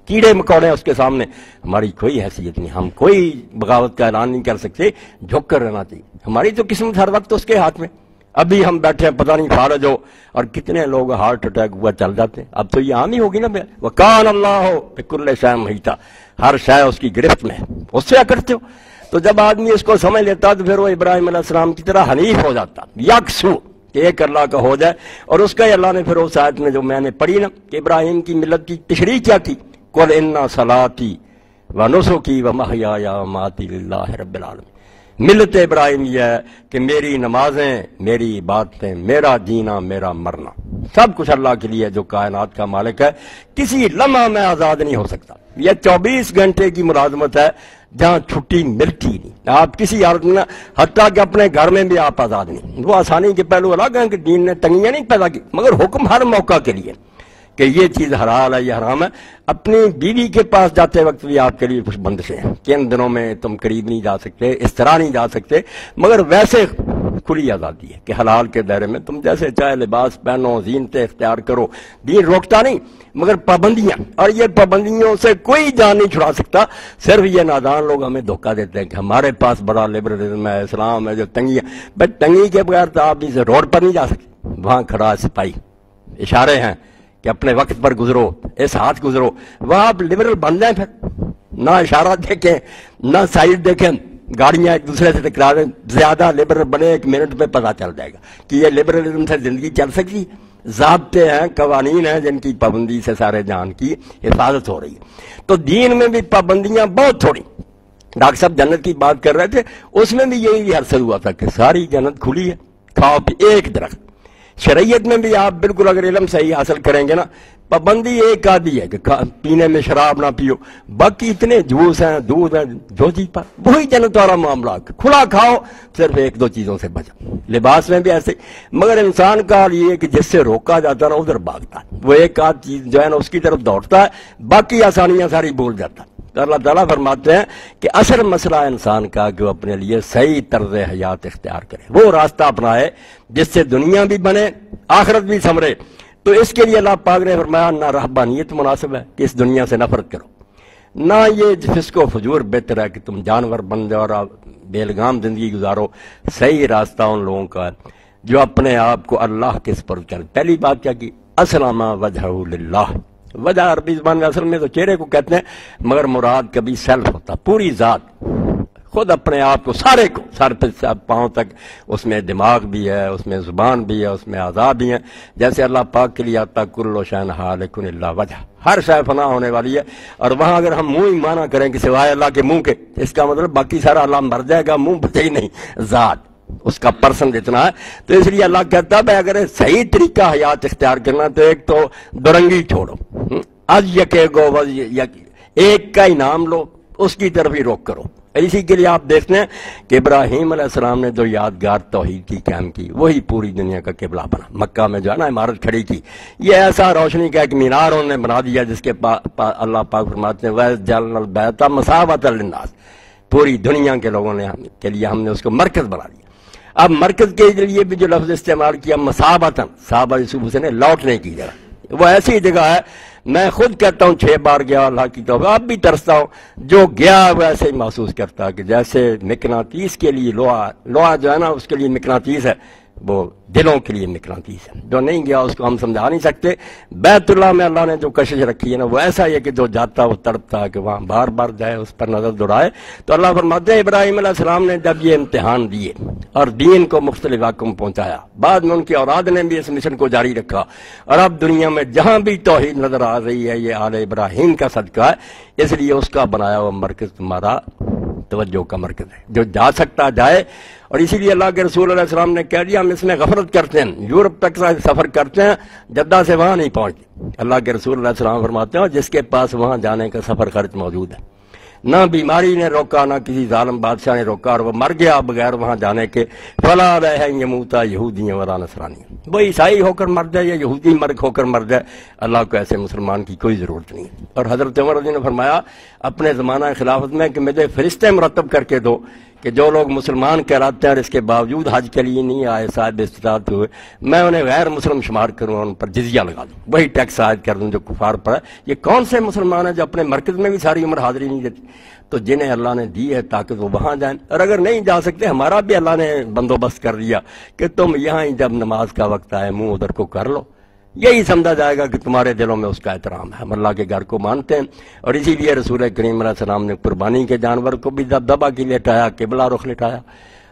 A: کیڑے مکوڑے اس کے سامنے، ہماری کوئی حیثیت نہیں، ہم کوئی بغاوت کا اعلان نہیں کر سکتے، جھک کر رہنا چاہیے، ہماری تو قسمت ہر وقت اس کے ہاتھ میں۔ ابھی ہم بیٹھے ہیں پتہ نہیں فارج ہو، اور کتنے لوگ ہارٹ اٹیک ہوا چل جاتے ہیں، اب تو یہ عام ہی ہوگی نا، وَكَانَ اللَّهُ بِكُلِّ شَيْءٍ مُحِيطًا، ہر شے اس کی گرفت میں ہے، اس سے کرتے ہو۔ تو جب آدمی اس کو سمجھ لیتا تو پھر وہ ابراہیم علیہ السلام کی طرح حنیف ہو جاتا، یکسو، کہ ایک اللہ کا ہو جائے۔ اور اس کا ہی اللہ نے پھر اس آیت میں جو میں نے پڑھی نا کہ ابراہیم کی ملت کی تشریح کیا کی، قُلْ إِنَّ صَلَاتِي وَنُسُكِي وَمَحْيَايَ وَمَمَاتِي لِلَّهِ رَبِّ الْعَالَمِينَ۔ ملت ابراہیم یہ ہے کہ میری نمازیں، میری عبادتیں، میرا جینا، میرا مرنا، سب کچھ اللہ کے لیے جو کائنات کا مالک ہے، کسی لمحہ میں آزاد نہیں ہو سکتا۔ یہ 24 گھنٹے کی ملازمت ہے جہاں چھٹی ملتی نہیں، آپ کسی حالت میں، حتیٰ کہ اپنے گھر میں بھی آپ آزاد نہیں۔ وہ آسانی کے پہلو الگ ہیں کہ دین نے تنگیاں نہیں پیدا کی، مگر حکم ہر موقع کے لیے کہ یہ چیز حلال ہے، یہ حرام ہے۔ اپنی بیوی کے پاس جاتے وقت بھی آپ کے لیے کچھ بندشیں ہیں کہ ان دنوں میں تم قریب نہیں جا سکتے، اس طرح نہیں جا سکتے، مگر ویسے کھلی آزادی ہے کہ حلال کے دائرے میں تم جیسے چاہے لباس پہنو، زینتیں اختیار کرو، دین روکتا نہیں، مگر پابندیاں، اور یہ پابندیوں سے کوئی جان نہیں چھڑا سکتا۔ صرف یہ نادان لوگ ہمیں دھوکہ دیتے ہیں کہ ہمارے پاس بڑا لبرلزم ہے، اسلام ہے، جو تنگی ہے، بس تنگی کے بغیر تو آپ اسے روڈ پر نہیں جا سکتے، وہاں کھڑا سپاہی، اشارے ہیں کہ اپنے وقت پر گزرو، اس ہاتھ گزرو، وہاں آپ لبرل بن جائیں، پھر نہ اشارہ دیکھیں نہ سائڈ دیکھیں، گاڑیاں ایک دوسرے سے ٹکرا دیں، زیادہ لبرل بنے، 1 منٹ میں پتہ چل جائے گا کہ یہ لبرلزم سے زندگی چل سکتی۔ ضابطے ہیں، قوانین ہیں جن کی پابندی سے سارے جان کی حفاظت ہو رہی ہے۔ تو دین میں بھی پابندیاں بہت تھوڑی۔ ڈاکٹر صاحب جنت کی بات کر رہے تھے، اس میں بھی یہی عرصہ ہوا تھا کہ ساری جنت کھلی ہے، کھاؤ پی ایک درخت۔ شریعت میں بھی آپ بالکل اگر علم صحیح حاصل کریں گے نا، پابندی ایک آدھی ہے کہ پینے میں شراب نہ پیو، باقی اتنے جوس ہیں، دودھ ہیں، جو جی پا وہی جنت والا معاملہ، کھلا کھاؤ، صرف 1-2 چیزوں سے بچو۔ لباس میں بھی ایسے، مگر انسان کا حال یہ ہے کہ جس سے روکا جاتا ہے نا ادھر بھاگتا ہے، وہ ایک آدھ چیز جو ہے نا اس کی طرف دوڑتا ہے، باقی آسانیاں ساری بھول جاتا ہے۔ تو اللہ تعالیٰ فرماتے ہیں کہ اصل مسئلہ انسان کا کہ وہ اپنے لیے صحیح طرز حیات اختیار کرے، وہ راستہ اپنائے جس سے دنیا بھی بنے، آخرت بھی سنورے۔ تو اس کے لیے اللہ پاک نے فرمایا نہ رہبانیت مناسب ہے کہ اس دنیا سے نفرت کرو، نہ یہ فسق و فجور بہتر ہے کہ تم جانور بن جاؤ اور بے لگام زندگی گزارو۔ صحیح راستہ ان لوگوں کا ہے جو اپنے آپ کو اللہ کے سپرد کرے۔ پہلی بات کیا کی؟ اسلم وجہہ للہ۔ وجہ عربی زبان میں اصل میں تو چہرے کو کہتے ہیں، مگر مراد کبھی سیلف ہوتا، پوری ذات، خود اپنے آپ کو، سارے کو، سر سے پاؤں تک، اس میں دماغ بھی ہے، اس میں زبان بھی ہے، اس میں اعضاء بھی ہیں۔ جیسے اللہ پاک کے لیے آتا کل شیء ہالک الا وجہ، ہر شے فنا ہونے والی ہے، اور وہاں اگر ہم منہ ہی مانا کریں کہ سوائے اللہ کے منہ کے، اس کا مطلب باقی سارا اللہ مر جائے گا، منہ بچے ہی نہیں، ذات اس کا پرسن اتنا ہے۔ تو اس لیے اللہ کہتا ہے اگر صحیح طریقہ حیات اختیار کرنا تو ایک تو درنگی چھوڑو، آج یکے گو ایک کا انعام لو، اس کی طرف ہی روک کرو۔ اسی کے لیے آپ دیکھتے ہیں کہ ابراہیم علیہ السلام نے جو یادگار توحید کی قائم کی، وہی پوری دنیا کا قبلہ بنا۔ مکہ میں جو ہے نا عمارت کھڑی کی، یہ ایسا روشنی کا ایک مینار انہوں نے بنا دیا جس کے اللہ پاک فرماتے ہیں وَإِذْ جَعَلْنَا الْبَيْتَ مَثَابَةً لِلنَّاسِ، پوری دنیا کے لوگوں نے کے لیے ہم نے اس کو مرکز بنا دیا۔ اب مرکز کے لیے بھی جو لفظ استعمال کیا مصابتاً، صحابہ یوسف سے نے لوٹنے کی جگہ، وہ ایسی جگہ ہے میں خود کہتا ہوں 6 بار گیا اللہ کی توفیق، اب بھی ترستا ہوں، جو گیا وہ ایسے ہی محسوس کرتا کہ جیسے مقناطیس کے لیے لوہا جو ہے نا اس کے لیے مقناطیس ہے، وہ دلوں کے لیے مقناطیس ہے، جو نہیں گیا اس کو ہم سمجھا نہیں سکتے۔ بیت اللہ میں اللہ نے جو کشش رکھی ہے نا وہ ایسا ہی ہے کہ جو جاتا وہ تڑپتا کہ وہاں بار بار جائے، اس پر نظر دوڑائے۔ تو اللہ فرماتے ہیں ابراہیم علیہ السلام نے جب یہ امتحان دیے اور دین کو مختلف علاقوں میں پہنچایا، بعد میں ان کی اولاد نے بھی اس مشن کو جاری رکھا، اور اب دنیا میں جہاں بھی توحید نظر آ رہی ہے یہ آل ابراہیم کا صدقہ ہے، اس لیے اس کا بنایا ہوا مرکز تمہارا توجہ کا مرکز ہے، جو جا سکتا جائے۔ اور اسی لیے اللہ کے رسول علیہ السلام نے کہہ دیا ہم اس میں غفلت کرتے ہیں، یورپ تک سفر کرتے ہیں، جدہ سے وہاں نہیں پہنچتے۔ اللہ کے رسول علیہ السلام فرماتے ہیں جس کے پاس وہاں جانے کا سفر خرچ موجود ہے، نہ بیماری نے روکا نہ کسی ظالم بادشاہ نے روکا، اور وہ مر گیا بغیر وہاں جانے کے، فلا رہ یموتا یہودی ولا نصرانی، وہ عیسائی ہو کر مر جائے یا یہودی مرگ ہو کر مر جائے، اللہ کو ایسے مسلمان کی کوئی ضرورت نہیں۔ اور حضرت عمر رضی نے فرمایا اپنے زمانہ خلافت میں کہ مجھے فرشتے مرتب کر کے دو کہ جو لوگ مسلمان کہلاتے ہیں اور اس کے باوجود حج کے لیے نہیں آئے، صاحب استطاعت ہوئے، میں انہیں غیر مسلم شمار کروں، ان پر جزیہ لگا دوں، وہی ٹیکس عائد کر دوں جو کفار پر ہے۔ یہ کون سے مسلمان ہیں جو اپنے مرکز میں بھی ساری عمر حاضری نہیں دیتے؟ تو جنہیں اللہ نے دی ہے طاقت وہ وہاں جائیں، اور اگر نہیں جا سکتے ہمارا بھی اللہ نے بندوبست کر دیا کہ تم یہاں ہی جب نماز کا وقت آئے منہ ادھر کو کر لو، یہی سمجھا جائے گا کہ تمہارے دلوں میں اس کا احترام ہے، ہم اللہ کے گھر کو مانتے ہیں۔ اور اسی لیے رسول کریم علیہ السلام نے قربانی کے جانور کو بھی دبدبا کے لٹایا، قبلہ رخ لٹایا،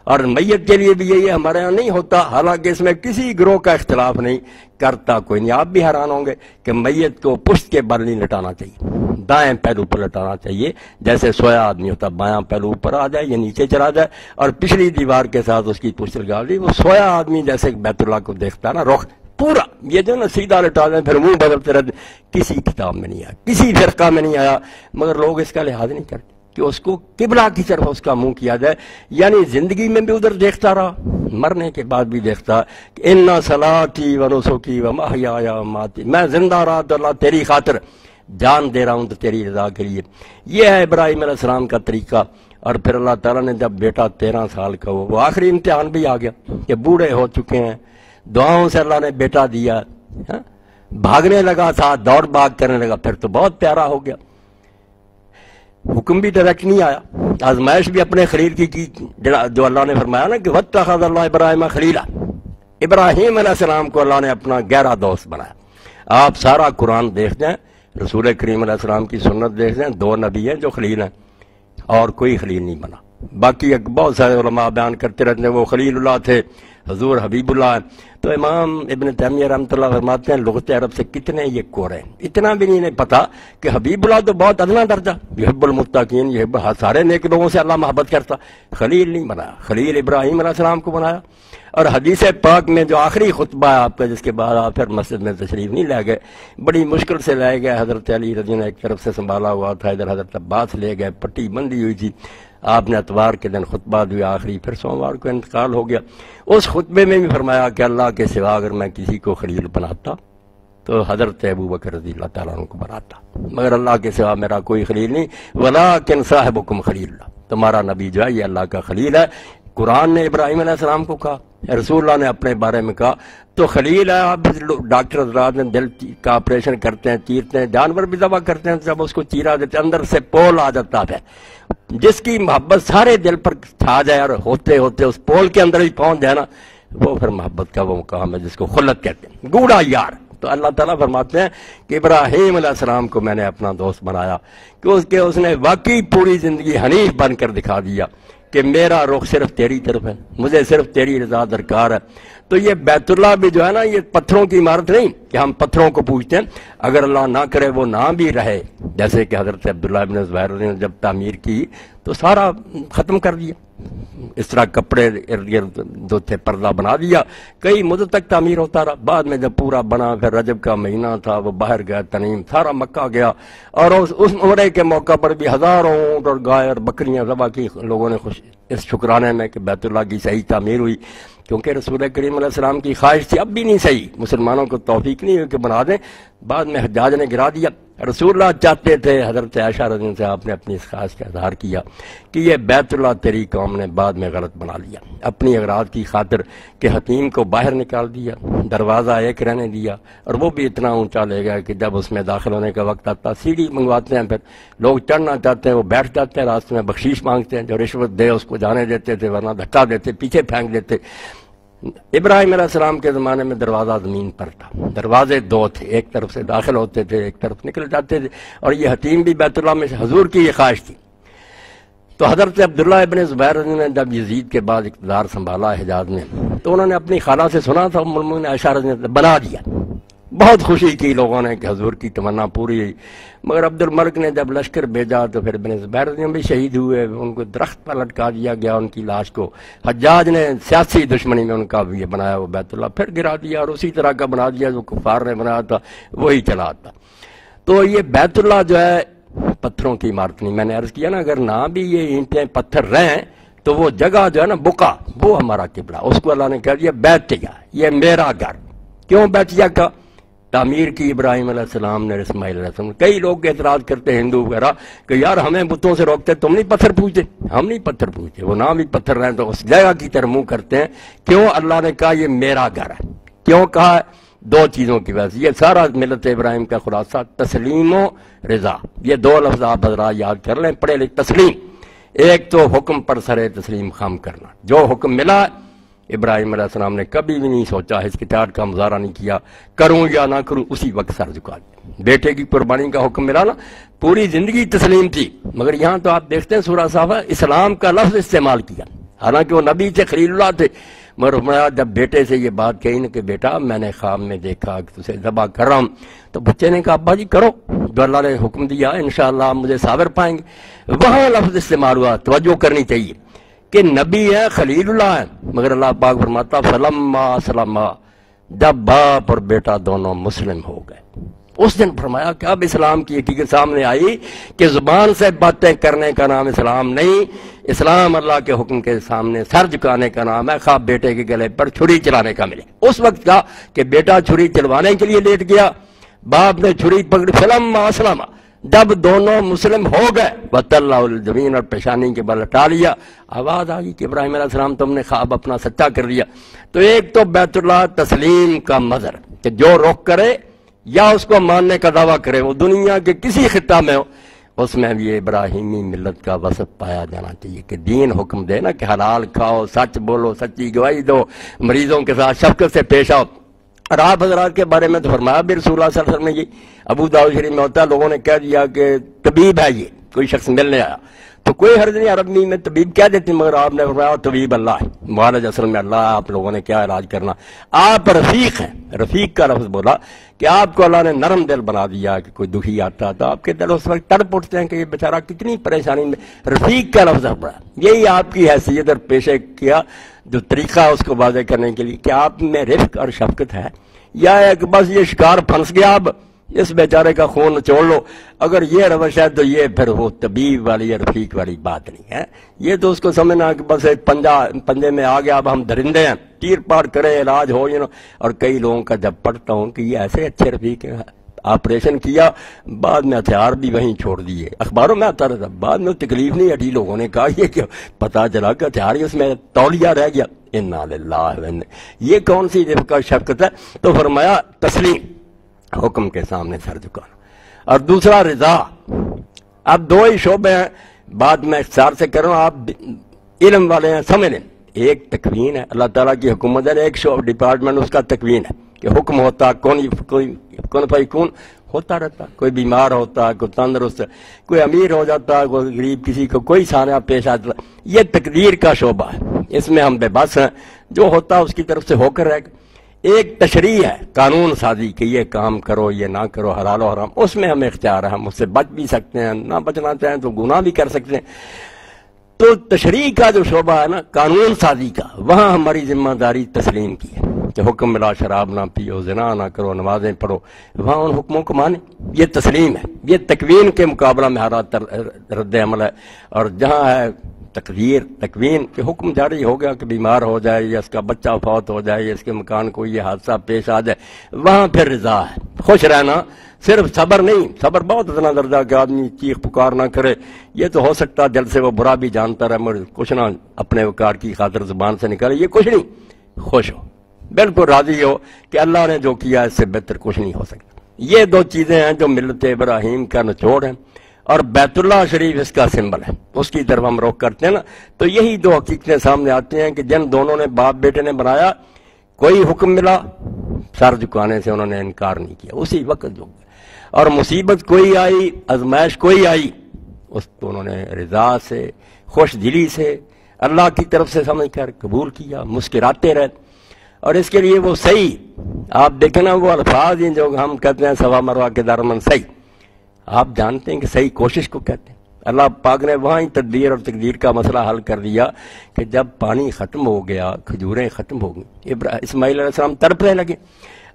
A: اور میت کے لیے بھی یہی ہے، ہمارے یہاں نہیں ہوتا، حالانکہ اس میں کسی گروہ کا اختلاف نہیں، کرتا کوئی نہیں۔ آپ بھی حیران ہوں گے کہ میت کو پشت کے بل نہیں لٹانا چاہیے، دائیں پہلو پر لٹانا چاہیے، جیسے سویا آدمی ہوتا بایاں پہلو اوپر آ جائے یا نیچے چلا جائے اور پچھلی دیوار کے ساتھ اس کی پشت لگا دی، وہ سویا آدمی جیسے بیت اللہ کو دیکھتا ہے نا رخ پورا، یہ جو نا سیدھا لٹا دیں پھر منہ بدلتے رہتے، کسی کتاب میں نہیں آیا، کسی فرقہ میں نہیں آیا، مگر لوگ اس کا لحاظ نہیں کرتے کہ اس کو قبلہ کی طرف اس کا منہ کیا جائے، یعنی زندگی میں بھی ادھر دیکھتا رہا، مرنے کے بعد بھی دیکھتا کہ ان صلاتی و نسکی و محیای و مماتی، میں زندہ رہا تو اللہ تیری خاطر، جان دے رہا ہوں تو تیری رضا کے لیے۔ یہ ہے ابراہیم علیہ السلام کا طریقہ۔ اور پھر اللہ تعالیٰ نے جب بیٹا 13 سال کا وہ آخری امتحان بھی آ گیا کہ بوڑھے ہو چکے ہیں، دعاؤں سے اللہ نے بیٹا دیا، بھاگنے لگا ساتھ، دوڑ بھاگ کرنے لگا، پھر تو بہت پیارا ہو گیا، حکم بھی ڈائریکٹ نہیں آیا، آزمائش بھی اپنے خلیل کی جو اللہ نے فرمایا نا کہ واتخذ اللہ ابراہیم خلیلا، ابراہیم علیہ السلام کو اللہ نے اپنا گہرا دوست بنایا۔ آپ سارا قرآن دیکھ جائیں، رسول کریم علیہ السلام کی سنت دیکھ جائیں، 2 نبی ہیں جو خلیل ہیں اور کوئی خلیل نہیں بنا۔ باقی بہت سارے علماء بیان کرتے رہتے ہیں وہ خلیل اللہ تھے، حضور حبیب اللہ ہے۔ تو امام ابن تیمیہ رحمۃ اللہ فرماتے ہیں لغت عرب سے کتنے یہ کورے ہیں، اتنا بھی نہیں پتا کہ حبیب اللہ تو بہت ادنا درجہ، یحب المتقین، یحب، سارے نیک لوگوں سے اللہ محبت کرتا، خلیل نہیں بنایا، خلیل ابراہیم علیہ السلام کو بنایا۔ اور حدیث پاک میں جو آخری خطبہ ہے آپ کا، جس کے بعد آپ پھر مسجد میں تشریف نہیں لے گئے، بڑی مشکل سے لے گئے، حضرت علی رضی اللہ عنہ ایک طرف سے سنبھالا ہوا تھا، ادھر حضرت عباس لے گئے، پٹی بندی ہوئی تھی، آپ نے اتوار کے دن خطبہ دیا آخری، پھر سوموار کو انتقال ہو گیا۔ اس خطبے میں بھی فرمایا کہ اللہ کے سوا اگر میں کسی کو خلیل بناتا تو حضرت ابو بکر رضی اللہ تعالیٰ عنہ کو بناتا، مگر اللہ کے سوا میرا کوئی خلیل نہیں، ولیکن صاحبکم خلیل اللہ، تمہارا نبی جو ہے یہ اللہ کا خلیل ہے۔ قرآن نے ابراہیم علیہ السلام کو کہا، رسول اللہ نے اپنے بارے میں کہا، تو خلیل ہے۔ آپ ڈاکٹر حضرات نے دل کا آپریشن کرتے ہیں، چیرتے ہیں، جانور بھی ذبح کرتے ہیں، جب اس کو چیرا دیتے اندر سے پول آ جاتا ہے، جس کی محبت سارے دل پر چھا جائے اور ہوتے ہوتے اس پول کے اندر ہی پہنچ جائے نا، وہ پھر محبت کا وہ مقام ہے جس کو خلت کہتے ہیں، گوڑا یار۔ تو اللہ تعالیٰ فرماتے ہیں کہ ابراہیم علیہ السلام کو میں نے اپنا دوست بنایا کہ اس نے واقعی پوری زندگی حنیف بن کر دکھا دیا کہ میرا رخ صرف تیری طرف ہے، مجھے صرف تیری رضا درکار ہے۔ تو یہ بیت اللہ بھی جو ہے نا یہ پتھروں کی عمارت نہیں کہ ہم پتھروں کو پوچھتے ہیں، اگر اللہ نہ کرے وہ نہ بھی رہے، جیسے کہ حضرت عبداللہ ابن زبیر نے جب تعمیر کی تو سارا ختم کر دیا، اس طرح کپڑے ارد گرد جو تھے پردہ بنا دیا، کئی مدت تک تعمیر ہوتا رہا، بعد میں جب پورا بنا پھر رجب کا مہینہ تھا، وہ باہر گیا تنعیم، سارا مکہ گیا، اور اس عمرے کے موقع پر بھی ہزاروں اونٹ اور گائے اور بکریاں ذبح کی لوگوں نے، خوش اس شکرانے میں کہ بیت اللہ کی صحیح تعمیر ہوئی، کیونکہ رسول کریم علیہ السلام کی خواہش تھی، اب بھی نہیں صحیح، مسلمانوں کو توفیق نہیں ہوئی کہ بنا دیں، بعد میں حجاج نے گرا دیا۔ رسول اللہ چاہتے تھے، حضرت عائشہ رضی اللہ عنہا سے آپ نے اپنی اس خواہش کا اظہار کیا کہ یہ بیت اللہ تیری قوم نے بعد میں غلط بنا لیا، اپنی اغراض کی خاطر کہ حتیم کو باہر نکال دیا، دروازہ ایک رہنے دیا، اور وہ بھی اتنا اونچا لے گیا کہ جب اس میں داخل ہونے کا وقت آتا سیڑھی منگواتے ہیں، پھر لوگ چڑھنا چاہتے ہیں وہ بیٹھ جاتے ہیں، راستے میں بخشیش مانگتے ہیں، جو رشوت دے اس کو جانے دیتے تھے، ورنہ دھکا دیتے، پیچھے پھینک دیتے۔ ابراہیم علیہ السلام کے زمانے میں دروازہ زمین پر تھا، دروازے دو تھے، ایک طرف سے داخل ہوتے تھے، ایک طرف نکل جاتے تھے، اور یہ حتیم بھی بیت اللہ میں سے حضور کی یہ خواہش تھی۔ تو حضرت عبداللہ ابن زبیر نے جب یزید کے بعد اقتدار سنبھالا حجاز میں، تو انہوں نے اپنی خالہ سے سنا تھا، ام المؤمنین عائشہ رضی اللہ عنہا نے بنا دیا۔ بہت خوشی کی لوگوں نے کہ حضور کی تمنا پوری ہوئی، مگر عبد الملک نے جب لشکر بھیجا تو پھر ابن زبیر بھی شہید ہوئے، ان کو درخت پر لٹکا دیا گیا ان کی لاش کو۔ حجاج نے سیاسی دشمنی میں ان کا یہ بنایا وہ بیت اللہ پھر گرا دیا، اور اسی طرح کا بنا دیا جو کفار نے بنایا تھا وہی چلا تھا۔ تو یہ بیت اللہ جو ہے پتھروں کی عمارت نہیں، میں نے عرض کیا نا اگر نہ بھی یہ اینٹیں پتھر رہیں تو وہ جگہ جو ہے نا بقع وہ ہمارا قبلہ، اس کو اللہ نے کہہ دیا بیتیا، یہ میرا گھر۔ کیوں بیتیا کا تعمیر کی ابراہیم علیہ السلام نے، اسماعیل علیہ السلام۔ کئی لوگ اعتراض کرتے ہیں ہندو وغیرہ کہ یار ہمیں بتوں سے روکتے، تم نہیں پتھر پوجتے، ہم نہیں پتھر پوجتے، وہ نہ بھی پتھر رہیں تو اس جگہ کی طرف منہ کرتے ہیں۔ کیوں اللہ نے کہا یہ میرا گھر ہے؟ کیوں کہا؟ دو چیزوں کی وجہ سے۔ یہ سارا ملت ابراہیم کا خلاصہ تسلیم و رضا، یہ دو لفظ آپ حضرات یاد کر لیں، پڑھے لکھ تسلیم، ایک تو حکم پر سر تسلیم خم کرنا، جو حکم ملا ابراہیم علیہ السلام نے کبھی بھی نہیں سوچا، ہچکچاہٹ کا مظاہرہ نہیں کیا، کروں یا نہ کروں، اسی وقت سر جھکا دیا۔ بیٹے کی قربانی کا حکم ملا نا، پوری زندگی تسلیم تھی، مگر یہاں تو آپ دیکھتے ہیں سورہ صافہ اسلام کا لفظ استعمال کیا، حالانکہ وہ نبی سے خلیل اللہ تھے، مگر جب بیٹے سے یہ بات کہی نا کہ بیٹا میں نے خواب میں دیکھا کہ تجھے ذبح کر رہا ہوں، تو بچے نے کہا ابا جی کرو جو اللہ نے حکم دیا، انشاءاللہ آپ مجھے صابر پائیں گے۔ وہاں لفظ استعمال ہوا، توجہ کرنی چاہیے کہ نبی ہے، خلیل اللہ ہے، مگر اللہ پاک فرماتا فلما اسلما، جب باپ اور بیٹا دونوں مسلم ہو گئے، اس دن فرمایا کہ اب اسلام کی حقیقت سامنے آئی کہ زبان سے باتیں کرنے کا نام اسلام نہیں، اسلام اللہ کے حکم کے سامنے سر جھکانے کا نام ہے، خواب بیٹے کے گلے پر چھری چلانے کا ملے۔ اس وقت کا کہ بیٹا چھری چلوانے کے لیے لیٹ گیا، باپ نے چھری پکڑی، فلما اسلما، جب دونوں مسلم ہو گئے، وَتَلَّهُ الْجَبِينَ، اور پیشانی کے بل ہٹا لیا، آواز آ گئی کہ ابراہیم علیہ السلام تم نے خواب اپنا سچا کر دیا۔ تو ایک تو بیت اللہ تسلیم کا مظہر کہ جو رخ کرے یا اس کو ماننے کا دعویٰ کرے، وہ دنیا کے کسی خطہ میں ہو، اس میں بھی ابراہیمی ملت کا وصف پایا جانا چاہیے کہ دین حکم دے نا کہ حلال کھاؤ، سچ بولو، سچی گواہی دو، مریضوں کے ساتھ شفقت سے پیش آؤ۔ اور آپ حضرات کے بارے میں تو فرمایا بھی رسول اللہ صلی اللہ علیہ وسلم نے، یہ ابو داؤد شریف میں ہوتا ہے، لوگوں نے کہہ دیا کہ طبیب ہے، یہ کوئی شخص ملنے آیا تو کوئی حرج نہیں، عربی میں طبیب کہہ دیتے، مگر آپ نے فرمایا طبیب اللہ ہے، معالج اصل میں اللہ ہے، آپ لوگوں نے کیا علاج کرنا، آپ رفیق ہیں۔ رفیق کا لفظ بولا کہ آپ کو اللہ نے نرم دل بنا دیا کہ کوئی دکھی آتا تو آپ کے دل اس وقت تڑپ اٹھتے ہیں کہ یہ بیچارہ کتنی پریشانی میں، رفیق کا لفظ پڑا۔ یہی آپ کی حیثیت اور پیشے کیا جو طریقہ اس کو واضح کرنے کے لیے کہ آپ میں رفق اور شفقت ہے، یا ایک بس یہ شکار پھنس گیا اب اس بیچارے کا خون نچوڑ لو، اگر یہ روش ہے تو یہ پھر وہ طبیب والی یا رفیق والی بات نہیں ہے۔ یہ تو اس کو سمجھنا کہ بس ایک پنجے میں آ گیا، اب ہم درندے ہیں، تیر پار کرے علاج ہو، اور کئی لوگوں کا جب پڑھتا ہوں کہ یہ ایسے اچھے رفیق ہیں، آپریشن کیا بعد میں ہتھیار بھی وہیں چھوڑ دیے، اخباروں میں آتا رہتا، بعد میں تکلیف نہیں ہٹی، لوگوں نے کہا یہ کہ پتا چلا کہ ہتھیار ہی اس میں تولیہ رہ گیا، انا للہ و انا، یہ کون سی رفق اور شفقت ہے؟ تو فرمایا تسلیم، حکم کے سامنے سر جھکانا، اور دوسرا رضا۔ اب دو ہی شعبے ہیں، بعد میں اختصار سے کروں، آپ علم والے ہیں سمجھ لیں۔ ایک تکوین ہے، اللہ تعالیٰ کی حکومت ہے، ایک ڈپارٹمنٹ اس کا تکوین ہے کہ حکم ہوتا، کون فیکون ہوتا رہتا، کوئی بیمار ہوتا، کوئی تندرست، کوئی امیر ہو جاتا، کوئی غریب، کسی کو کوئی سانحہ پیش آتا، یہ تقدیر کا شعبہ ہے، اس میں ہم بے بس ہیں، جو ہوتا اس کی طرف سے ہو کر رہے گا۔ ایک تشریع ہے، قانون سازی کہ یہ کام کرو، یہ نہ کرو، حلال و حرام، اس میں ہمیں اختیار ہے، ہم اس سے بچ بھی سکتے ہیں، نہ بچنا چاہیں تو گناہ بھی کر سکتے ہیں۔ تو تشریع کا جو شعبہ ہے نا، قانون سازی کا، وہاں ہماری ذمہ داری تسلیم کی ہے کہ حکم ملا شراب نہ پیو، زنا نہ کرو، نمازیں پڑھو، وہاں ان حکموں کو مانے، یہ تسلیم ہے۔ یہ تکوین کے مقابلہ میں ہمارا رد عمل ہے، اور جہاں ہے تکوین کہ حکم جاری ہو گیا کہ بیمار ہو جائے یا اس کا بچہ فوت ہو جائے یا اس کے مکان کو یہ حادثہ پیش آ جائے، وہاں پھر رضا ہے، خوش رہنا صرف صبر نہیں، صبر بہت اتنا درجہ کہ آدمی چیخ پکار نہ کرے، یہ تو ہو سکتا دل سے وہ برا بھی جانتا رہے مگر کچھ نہ اپنے وقار کی خاطر زبان سے نکالے، یہ کچھ نہیں، خوش ہو، بالکل راضی ہو کہ اللہ نے جو کیا اس سے بہتر کچھ نہیں ہو سکتا۔ یہ دو چیزیں ہیں جو ملت ابراہیم کا نچوڑ ہے، اور بیت اللہ شریف اس کا سمبل ہے، اس کی طرف ہم رخ کرتے ہیں نا، تو یہی دو حقیقتیں سامنے آتی ہیں کہ جن دونوں نے باپ بیٹے نے بنایا، کوئی حکم ملا سر جھکانے سے انہوں نے انکار نہیں کیا، اسی وقت جو اور مصیبت کوئی آئی، آزمائش کوئی آئی، اس کو انہوں نے رضا سے، خوش دلی سے، اللہ کی طرف سے سمجھ کر قبول کیا، مسکراتے رہے۔ اور اس کے لیے وہ صحیح، آپ دیکھیں نا وہ الفاظ ہیں جو ہم کہتے ہیں سوا مروا کے درمن صحیح، آپ جانتے ہیں کہ صحیح کوشش کو کہتے ہیں۔ اللہ پاک نے وہاں ہی تدبیر اور تقدیر کا مسئلہ حل کر دیا کہ جب پانی ختم ہو گیا، کھجوریں ختم ہو گئیں، اسماعیل علیہ السلام تڑپنے لگے۔